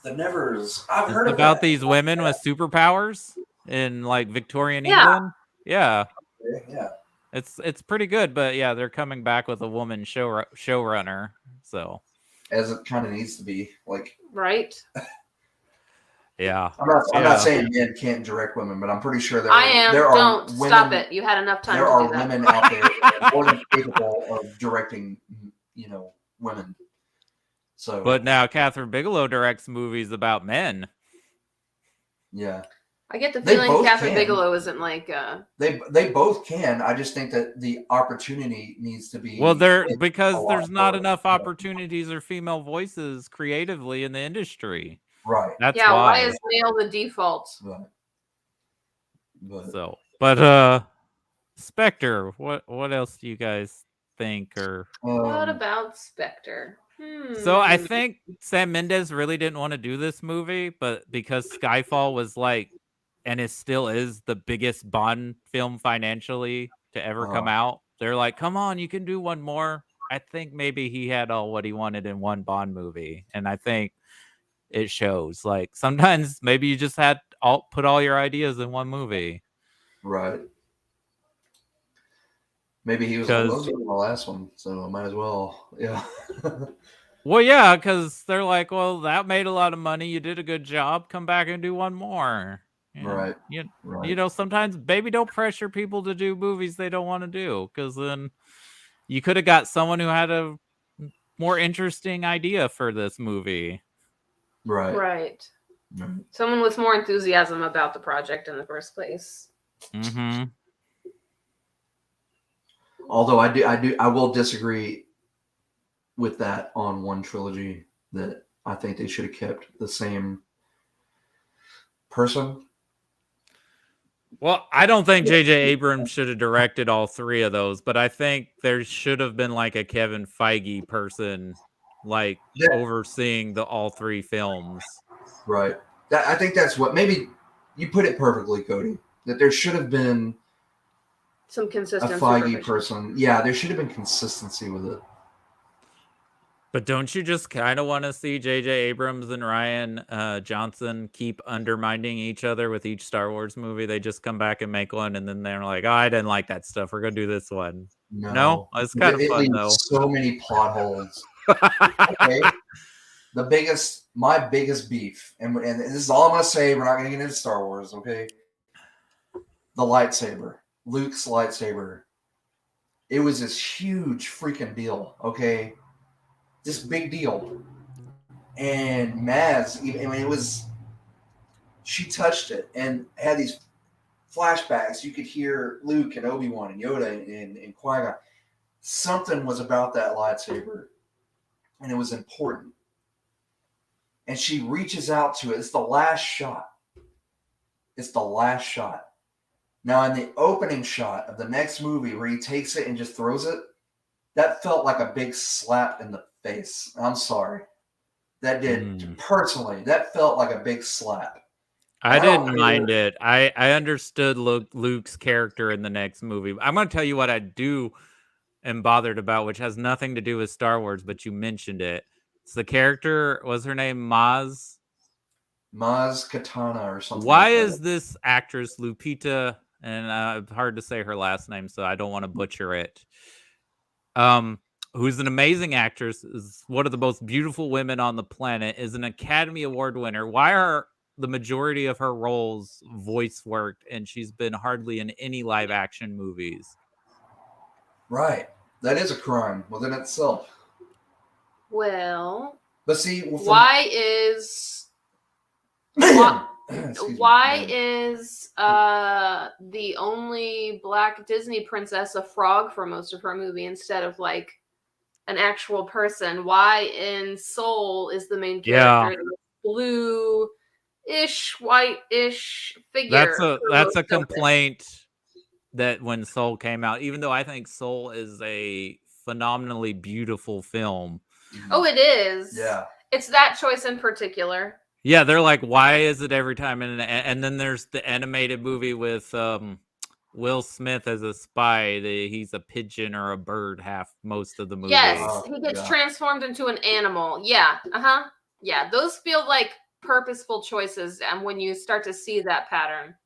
The Nevers. I've heard of about these women with superpowers in like Victorian England. Yeah. Yeah. It's pretty good, but yeah, they're coming back with a woman showrunner. So as it kind of needs to be, like right. Yeah. I'm not saying men can't direct women, but I'm pretty sure there are women, stop it. You had enough time there to are do that. women out there that are more than capable of directing, women. So but now Catherine Bigelow directs movies about men. Yeah. I get the feeling Catherine Bigelow isn't like they both can. I just think that the opportunity needs to be because there's not enough opportunities or female voices creatively in the industry. Right. That's why is male the default? Right. But Spectre, what else do you guys think? Or what about Spectre? So I think Sam Mendes really didn't want to do this movie, but because Skyfall was like, and it still is the biggest Bond film financially to ever come out, they're like, come on, you can do one more. I think maybe he had all what he wanted in one Bond movie, and I think it shows. Like sometimes maybe you just had put all your ideas in one movie. Right. Maybe he was in the last one, so I might as well. Yeah. Well, yeah, because they're like, well, that made a lot of money. You did a good job. Come back and do one more. And Right. you know, sometimes baby don't pressure people to do movies they don't want to do, because then you could have got someone who had a more interesting idea for this movie. Right. Right. Right. Someone with more enthusiasm about the project in the first place. Mm-hmm. Although I will disagree with that on one trilogy, that I think they should have kept the same person. Well, I don't think J.J. Abrams should have directed all three of those, but I think there should have been like a Kevin Feige person, like Yeah. overseeing all three films. Right. I think that's what, maybe you put it perfectly, Cody. That there should have been Some a consistent Feige supervision. person. Yeah, there should have been consistency with it. But don't you just kind of want to see J.J. Abrams and Ryan Johnson keep undermining each other with each Star Wars movie? They just come back and make one, and then they're like, "Oh, I didn't like that stuff. We're gonna do this one." No, it's kind of It fun leaves though. so many plot holes. Okay. My biggest beef, and this is all I'm going to say. We're not going to get into Star Wars, okay? The lightsaber, Luke's lightsaber. It was this huge freaking deal, okay? This big deal. And Maz, I mean, it was, she touched it and had these flashbacks. You could hear Luke and Obi-Wan and Yoda and Qui-Gon. Something was about that lightsaber, and it was important. And she reaches out to it. It's the last shot. It's the last shot. Now, in the opening shot of the next movie where he takes it and just throws it, that felt like a big slap in the face. I'm sorry. That did. Personally, that felt like a big slap. I didn't mind it. I understood Luke's character in the next movie. I'm going to tell you what I do am bothered about, which has nothing to do with Star Wars, but you mentioned it. It's the character, was her name Maz? Maz Katana or something. Why is this actress Lupita, and hard to say her last name, so I don't want to butcher it, who's an amazing actress, is one of the most beautiful women on the planet, is an Academy Award winner. Why are the majority of her roles voice worked, and she's been hardly in any live action movies? Right. That is a crime within itself. Well, but see, why is the only Black Disney princess a frog for most of her movie instead of like an actual person? Why in Soul is the main character blue-ish, white-ish figure? That's a complaint that when Soul came out, even though I think Soul is a phenomenally beautiful film. Oh, it is. Yeah. It's that choice in particular. Yeah, they're like, why is it every time? And then there's the animated movie with Will Smith as a spy. He's a pigeon or a bird most of the movie. Yes, he gets transformed into an animal. Yeah, yeah. Those feel like purposeful choices, and when you start to see that pattern.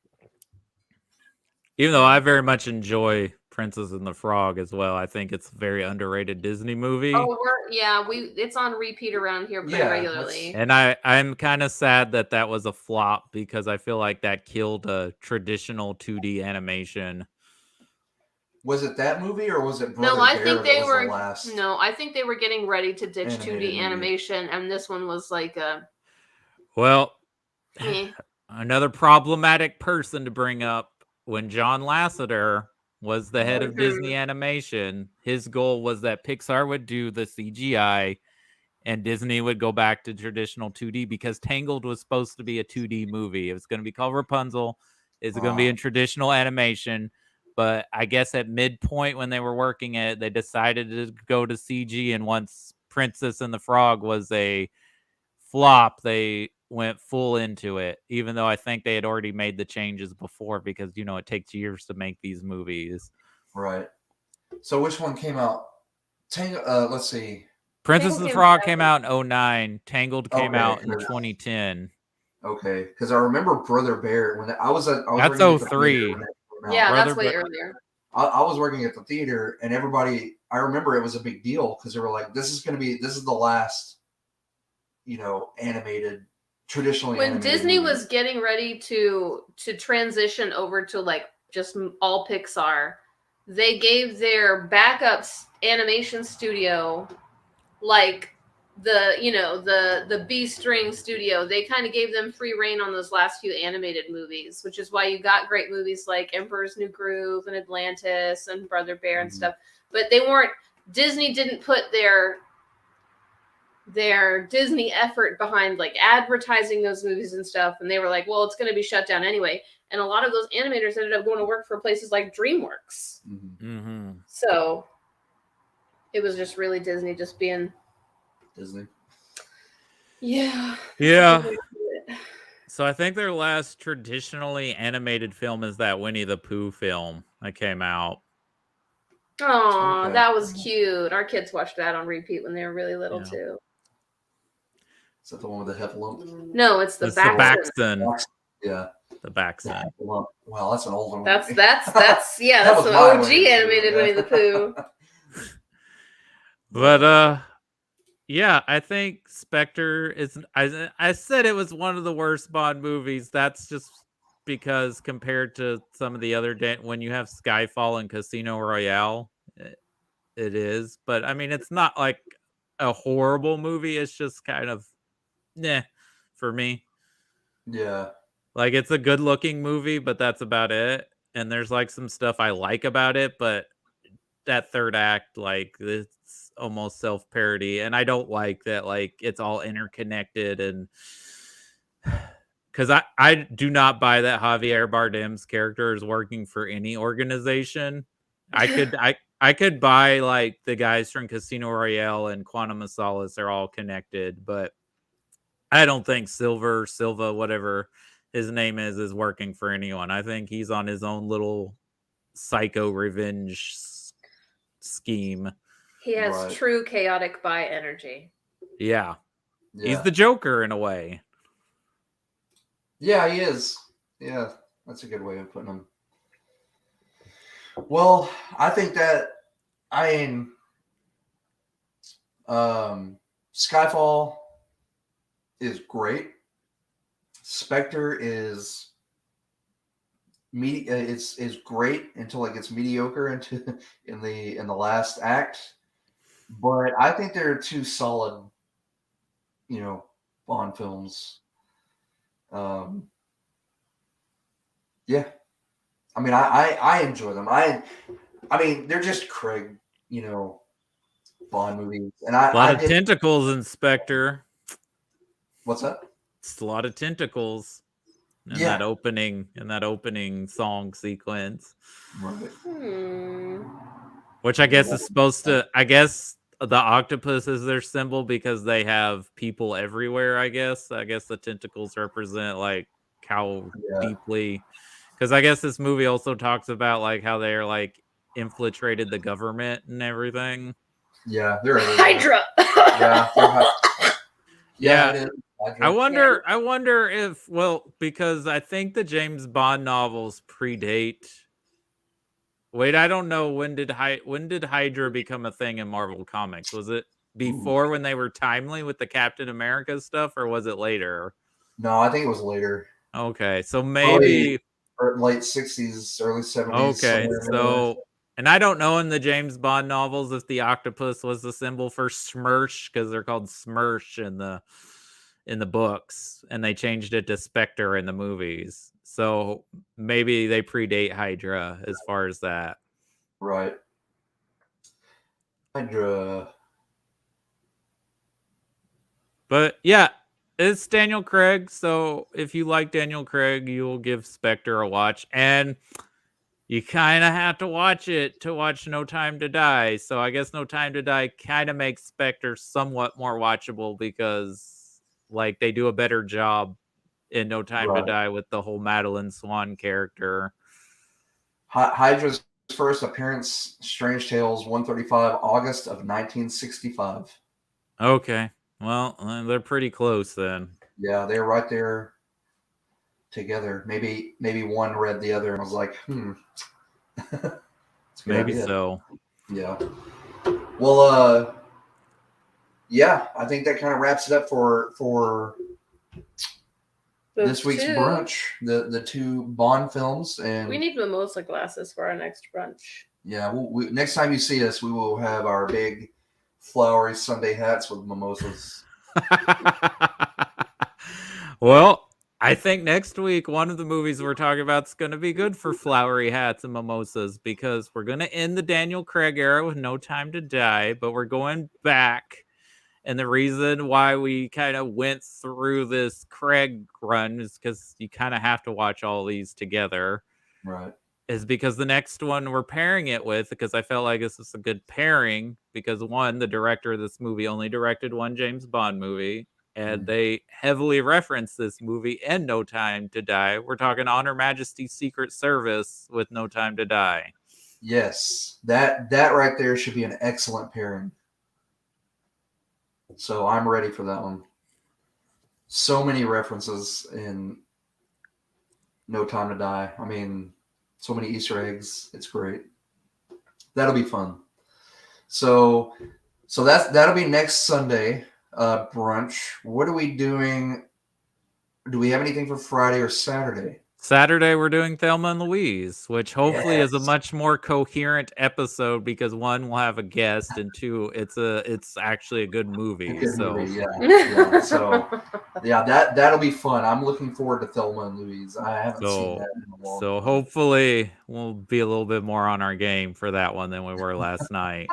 Even though I very much enjoy Princess and the Frog as well, I think it's a very underrated Disney movie. Oh, it's on repeat around here pretty regularly. And I'm kind of sad that was a flop, because I feel like that killed a traditional 2D animation. Was it that movie, or was it No, I think they were. No, I think they were getting ready to ditch 2D animation, and this one was like a. Well, another problematic person to bring up. When John Lasseter was the head of Disney Animation, his goal was that Pixar would do the CGI and Disney would go back to traditional 2D, because Tangled was supposed to be a 2D movie. It was going to be called Rapunzel. It's going to be in traditional animation. But I guess at midpoint when they were working it, they decided to go to CG. And once Princess and the Frog was a flop, they went full into it, even though I think they had already made the changes before, because it takes years to make these movies. Right. So which one came out? Let's see. Princess and the Frog came out in 2009. Tangled came out in 2010. Okay, because I remember Brother Bear when I was that's 2003. Yeah, that's way earlier. I was working at the theater, and everybody, I remember it was a big deal because they were like, this is the last, traditionally When animated Disney movie. was getting ready to transition over to like just all Pixar, they gave their backup animation studio like the B string studio. They kind of gave them free reign on those last few animated movies, which is why you got great movies like Emperor's New Groove and Atlantis and Brother Bear and stuff. But Disney didn't put their Disney effort behind like advertising those movies and stuff, and they were like, well, it's going to be shut down anyway. And a lot of those animators ended up going to work for places like DreamWorks. So it was just really Disney just being Disney. Yeah. So I think their last traditionally animated film is that Winnie the Pooh film that came out. Oh, that was cute. Our kids watched that on repeat when they were really little too. Is that the one with the heffalump? No, it's the Baxton. Yeah, the Baxton. Well, that's an older one. That's an OG animated Winnie the Pooh. But yeah, I think Spectre is. I said it was one of the worst Bond movies. That's just because compared to some of the other when you have Skyfall and Casino Royale, it is. But I mean, it's not like a horrible movie. It's just kind of for me. Yeah, like it's a good-looking movie, but that's about it. And there's like some stuff I like about it, but that third act, like it's almost self-parody, and I don't like that. Like it's all interconnected, and because I do not buy that Javier Bardem's character is working for any organization. I could buy like the guys from Casino Royale and Quantum of Solace are all connected, but I don't think Silva, whatever his name is working for anyone. I think he's on his own little psycho revenge scheme. He has true chaotic bi energy. Yeah. He's the Joker in a way. Yeah, he is. Yeah, that's a good way of putting him. Well, I think that Skyfall is great. Spectre is is great until it gets mediocre in the last act. But I think they're two solid, Bond films. Yeah. I mean, I enjoy them. I mean, they're just Craig, Bond movies, and a lot of tentacles in Spectre. What's that? It's a lot of tentacles in that opening song sequence. Right. Which I guess is supposed to. I guess the octopus is their symbol because they have people everywhere. I guess the tentacles represent like how deeply. Because I guess this movie also talks about like how they're like infiltrated the government and everything. Yeah, they're Hydra. Yeah, it is. I wonder if because I think the James Bond novels predate. Wait, I don't know when did Hydra become a thing in Marvel Comics? Was it before when they were timely with the Captain America stuff, or was it later? No, I think it was later. Okay, so maybe late 60s, early 70s. Okay, so and I don't know in the James Bond novels if the octopus was the symbol for Smirch because they're called Smirch in the books, and they changed it to Spectre in the movies. So maybe they predate Hydra as far as that. Right. Hydra. But yeah, it's Daniel Craig. So if you like Daniel Craig, you'll give Spectre a watch. And you kind of have to watch it to watch No Time to Die. So I guess No Time to Die kind of makes Spectre somewhat more watchable because like they do a better job in No Time to Die with the whole Madeline Swan character. Hydra's first appearance, Strange Tales 135, August of 1965. Okay. Well, they're pretty close then. Yeah, they're right there together. Maybe one read the other and was like, It's a good Maybe idea. so. Yeah. Well, yeah, I think that kind of wraps it up for this week's brunch. The two Bond films, and we need mimosa glasses for our next brunch. Yeah, next time you see us, we will have our big flowery Sunday hats with mimosas. Well, I think next week one of the movies we're talking about is going to be good for flowery hats and mimosas, because we're going to end the Daniel Craig era with No Time to Die, but we're going back. And the reason why we kind of went through this Craig run is because you kind of have to watch all these together. Right. Is because the next one we're pairing it with, because I felt like this is a good pairing, because one, the director of this movie only directed one James Bond movie, and they heavily reference this movie and No Time to Die. We're talking On Her Majesty's Secret Service with No Time to Die. Yes, that right there should be an excellent pairing. So I'm ready for that one. So many references in No Time to Die. I mean, so many Easter eggs. It's great. That'll be fun. So that'll be next Sunday brunch. What are we doing? Do we have anything for Friday or Saturday? Saturday, we're doing Thelma and Louise, which hopefully is a much more coherent episode, because one, we'll have a guest, and two, it's actually a good movie. Movie, yeah. So yeah, that'll be fun. I'm looking forward to Thelma and Louise. I haven't seen that in a long time. Hopefully we'll be a little bit more on our game for that one than we were last night.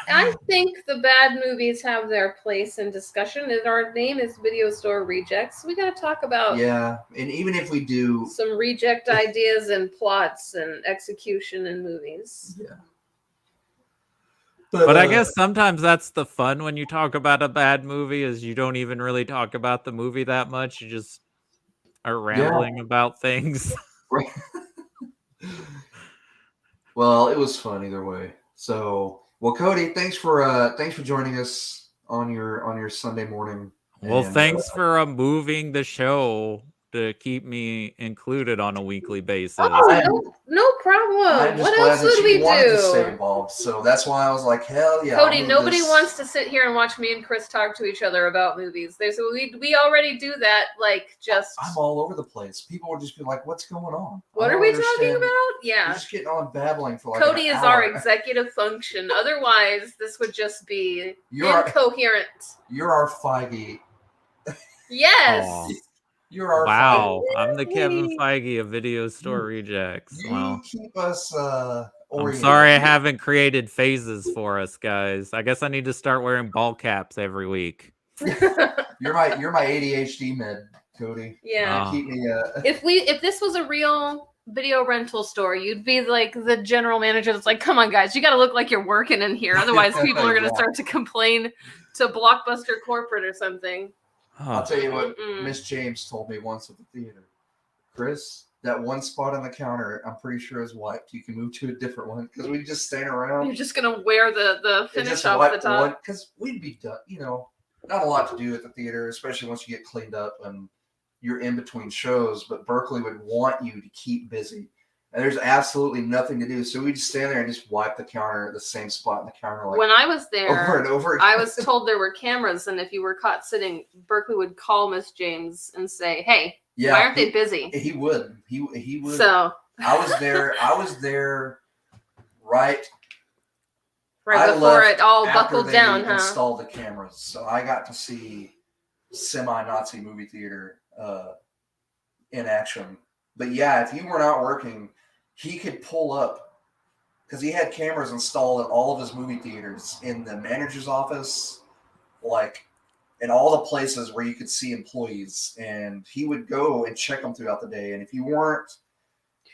I think the bad movies have their place in discussion. And our name is Video Store Rejects. We got to talk about and even if we do some reject ideas and plots and execution in movies. Yeah. But I guess sometimes that's the fun when you talk about a bad movie, is you don't even really talk about the movie that much. You just are rambling about things. Well, it was fun either way. So, well, Cody, thanks for joining us on your Sunday morning. Well, thanks for moving the show to keep me included on a weekly basis. Oh, no problem. What else would we do? To stay involved, so that's why I was like, hell yeah. Cody, nobody wants to sit here and watch me and Chris talk to each other about movies. We already do that. Like, just I'm all over the place. People would just be like, "What's going on? What are we talking about?" Yeah, we're just getting on babbling for like Cody an is hour. our executive function. Otherwise, this would just be incoherent. You're our Feige. Yes. Aww. You're our Feige. Feige. I'm the Kevin Feige of Video Store Rejects. You keep us I'm sorry I haven't created phases for us, guys. I guess I need to start wearing ball caps every week. You're my ADHD med, Cody. Yeah. Keep me If this was a real video rental store, you'd be like the general manager that's like, come on guys, you got to look like you're working in here, otherwise people are going to start to complain to Blockbuster Corporate or something. I'll tell you what Miss James told me once at the theater. Chris, that one spot on the counter, I'm pretty sure is wiped. You can move to a different one, because we just stand around. You're just going to wear the finish off the top. Because we'd be done, not a lot to do at the theater, especially once you get cleaned up and you're in between shows, but Berkeley would want you to keep busy. And there's absolutely nothing to do. So we'd stand there and just wipe the counter, the same spot in the counter. Like, when I was there, over and over again. I was told there were cameras, and if you were caught sitting, Berkeley would call Miss James and say, hey, why aren't they busy? He would. He would. So I was there right before it all buckled down, huh? Installed the cameras. So I got to see semi-Nazi movie theater in action. But yeah, if you were not working, he could pull up, because he had cameras installed at all of his movie theaters, in the manager's office, like in all the places where you could see employees, and he would go and check them throughout the day. And if you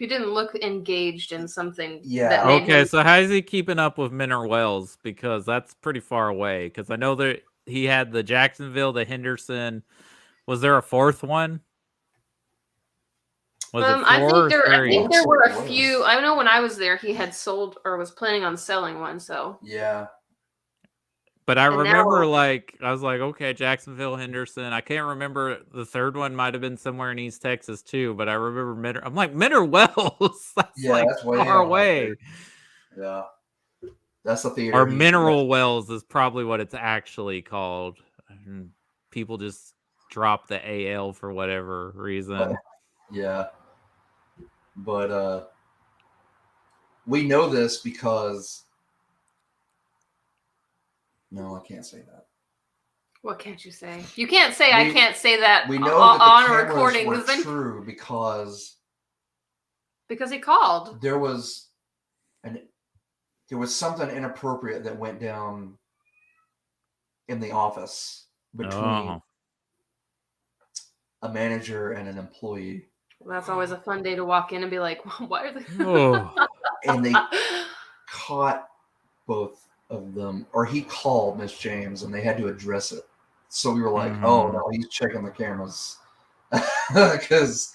didn't look engaged in something, okay, so how's he keeping up with Minter Wells? Because that's pretty far away. Because I know that he had the Jacksonville, the Henderson. Was there a fourth one? I think there were a few. I know when I was there, he had sold or was planning on selling one. So yeah. But I remember, I was like, okay, Jacksonville, Henderson. I can't remember. The third one might have been somewhere in East Texas too. But I remember Minter. I'm like, Minter Wells. That's way far away. Yeah. That's the theater. Or Mineral Wells is probably what it's actually called. People just drop the AL for whatever reason. Yeah. But we know this because no, I can't say that. What can't you say? You can't say I can't say that we know on that the a recording were true because he called. There was something inappropriate that went down in the office between a manager and an employee. Well, that's always a fun day to walk in and be like, why are they? And they caught both of them, or he called Miss James, and they had to address it. So we were like, oh, no, he's checking the cameras. Because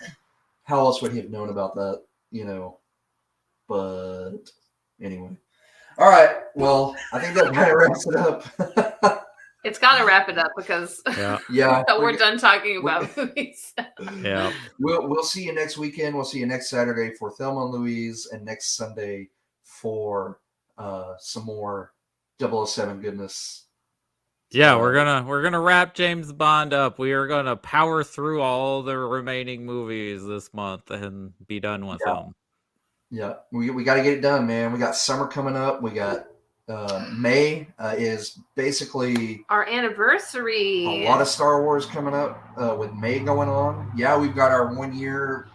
how else would he have known about that, But anyway. All right. Well, I think that kind of wraps it up. It's got to wrap it up because we're done talking about movies. Yeah. We'll see you next weekend. We'll see you next Saturday for Thelma and Louise, and next Sunday for some more 007 goodness. Yeah, we're gonna wrap James Bond up. We are gonna power through all the remaining movies this month and be done with them. Yeah, we got to get it done, man. We got summer coming up. We got May is basically our anniversary. A lot of Star Wars coming up with May going on. Yeah, we've got our 1 year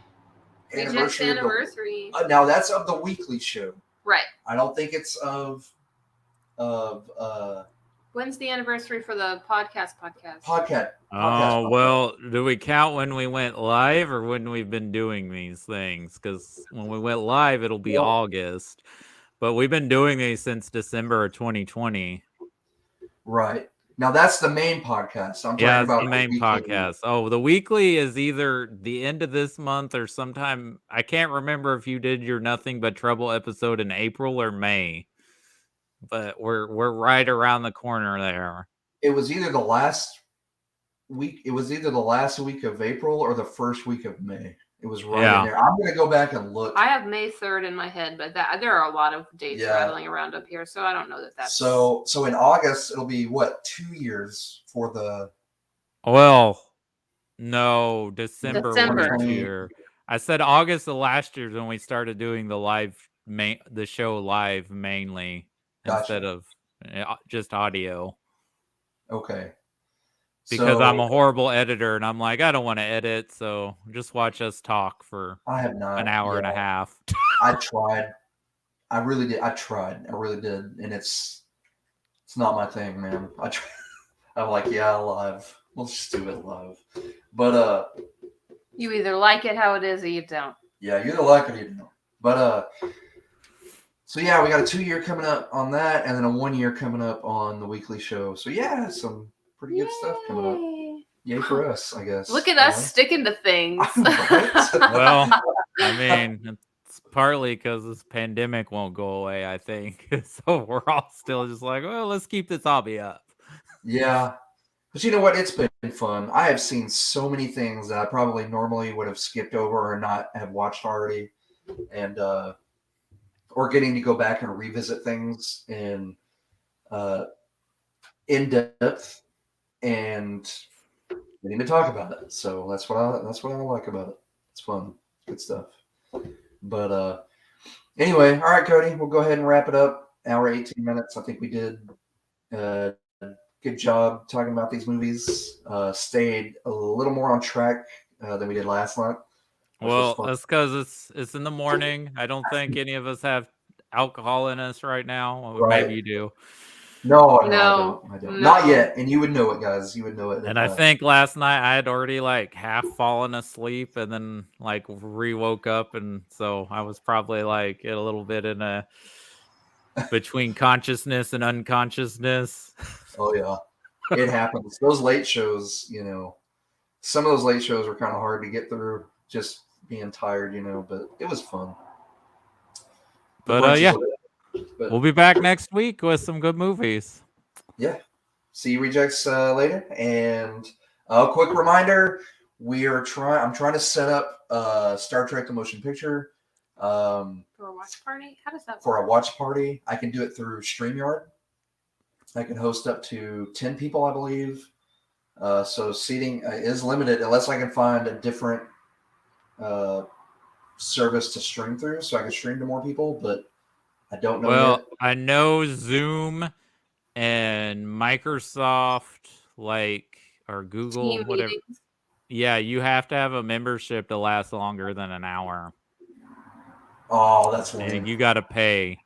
anniversary. Now that's of the weekly show, right? I don't think it's of. When's the anniversary for the podcast? Oh, well, do we count when we went live or when we've been doing these things? Because when we went live, it'll be August. But we've been doing these since December of 2020. Right. Now, that's the main podcast. I'm talking about the main podcast. Oh, the weekly is either the end of this month or sometime. I can't remember if you did your Nothing But Trouble episode in April or May. But we're right around the corner there. It was either the last week. It was either the last week of April or the first week of May. It was right in there. I'm going to go back and look. I have May 3rd in my head, but there are a lot of dates rattling around up here, so I don't know that's. So in August it'll be what, 2 years for the. Well, no, December. Year. I said August of last year when we started doing the show live mainly. Gotcha. Instead of just audio. Okay. Because I'm a horrible editor and I'm like, I don't want to edit, so just watch us talk for an hour and a half. I tried. I really did. I really did. And it's not my thing, man. I'm like, live. We'll just do it live. But you either like it how it is or you don't. Yeah, you either like it or you don't. But so yeah, we got a 2 year coming up on that, and then a 1 year coming up on the weekly show. So yeah, some pretty good stuff coming up. Yay for us, I guess. Look at us sticking to things. Well, I mean, it's partly because this pandemic won't go away, I think. So we're all still just like, well, let's keep this hobby up. Yeah. But you know what? It's been fun. I have seen so many things that I probably normally would have skipped over or not have watched already. And, or getting to go back and revisit things in depth and getting to talk about it. So that's what I like about it. It's fun, good stuff. But anyway, all right, Cody, we'll go ahead and wrap it up. Hour 18 minutes. I think we did a good job talking about these movies. Stayed a little more on track than we did last night. Well, that's because it's in the morning. I don't think any of us have alcohol in us right now. Well, right. Maybe you do. No, I don't. No. Not yet. And you would know it, guys. You would know it. And I think last night I had already half fallen asleep and then re-woke up. And so I was probably a little bit in a between consciousness and unconsciousness. Oh, yeah. It happens. Those late shows, some of those late shows were kind of hard to get through. Just being tired, but it was fun. But we'll be back next week with some good movies. Yeah. See you rejects later. And a quick reminder, I'm trying to set up Star Trek the Motion Picture. For a watch party? How does that work? For a watch party, I can do it through StreamYard. I can host up to 10 people, I believe. So seating is limited unless I can find a different service to stream through, so I can stream to more people. But I don't know Well, yet. I know Zoom and Microsoft, or Google, Team whatever. meetings. Yeah, you have to have a membership to last longer than an hour, Oh, that's and lame. you got to pay.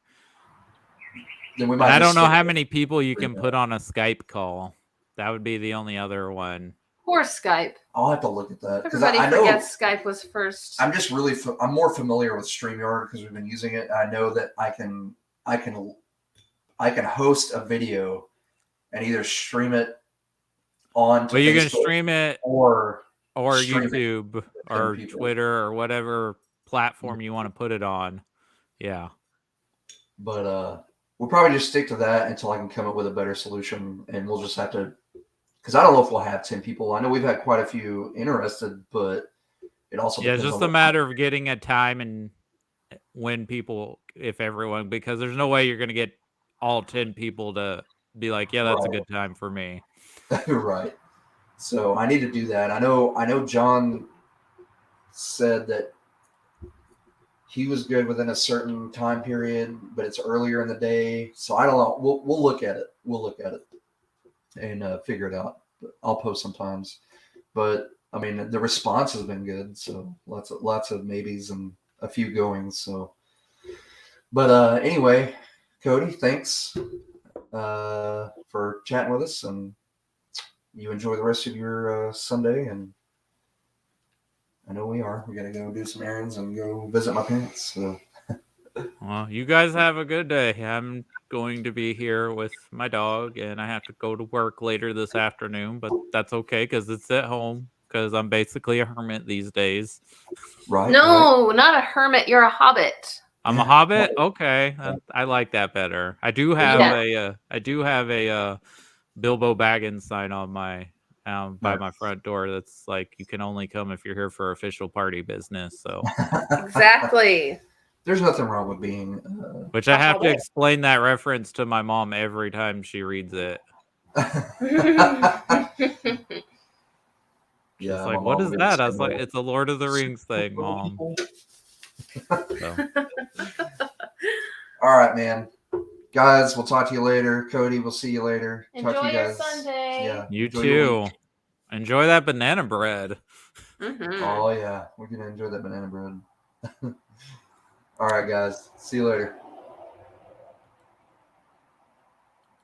Then we And might. I just don't know stick how with many people you can Freeman. put on a Skype call. That would be the only other one. Or Skype. I'll have to look at that because Everybody I know forgets Skype was first. I'm just really I'm more familiar with StreamYard because we've been using it. I know that I can host a video and either stream it on to Well, you can Facebook stream it or stream it YouTube to or people. Twitter or whatever platform you want to put it on. Yeah. But we'll probably just stick to that until I can come up with a better solution, and we'll just have to. Because I don't know if we'll have 10 people. I know we've had quite a few interested, but it also Yeah, it's depends just on a matter of getting a time and when people, if everyone, because there's no way you're going to get all 10 people to be like, yeah, that's a good time for me. Right. So I need to do that. I know John said that he was good within a certain time period, but it's earlier in the day. So I don't know. We'll look at it. We'll look at it and figure it out. I'll post sometimes. But I mean, the response has been good. So lots of maybes and a few goings. So, but anyway, Cody, thanks for chatting with us, and you enjoy the rest of your Sunday. And I know we are. We got to go do some errands and go visit my parents. So. Well, you guys have a good day. I'm going to be here with my dog, and I have to go to work later this afternoon, but that's okay because it's at home because I'm basically a hermit these days. Right. No, not a hermit. You're a hobbit. I'm a hobbit. Okay, I like that better. I do have a Bilbo Baggins sign on my by my front door. That's like, you can only come if you're here for official party business. So Exactly. There's nothing wrong with being. Which I have to explain that reference to my mom every time she reads it. She's Yeah, like, what is that? I was like, it's a Lord of the Rings thing, Mom. So. All right, man. Guys, we'll talk to you later. Cody, we'll see you later. Enjoy talk to you your guys. Sunday. Yeah, You enjoy too. Enjoy that banana bread. Mm-hmm. Oh, yeah. We're going to enjoy that banana bread. All right, guys. See you later.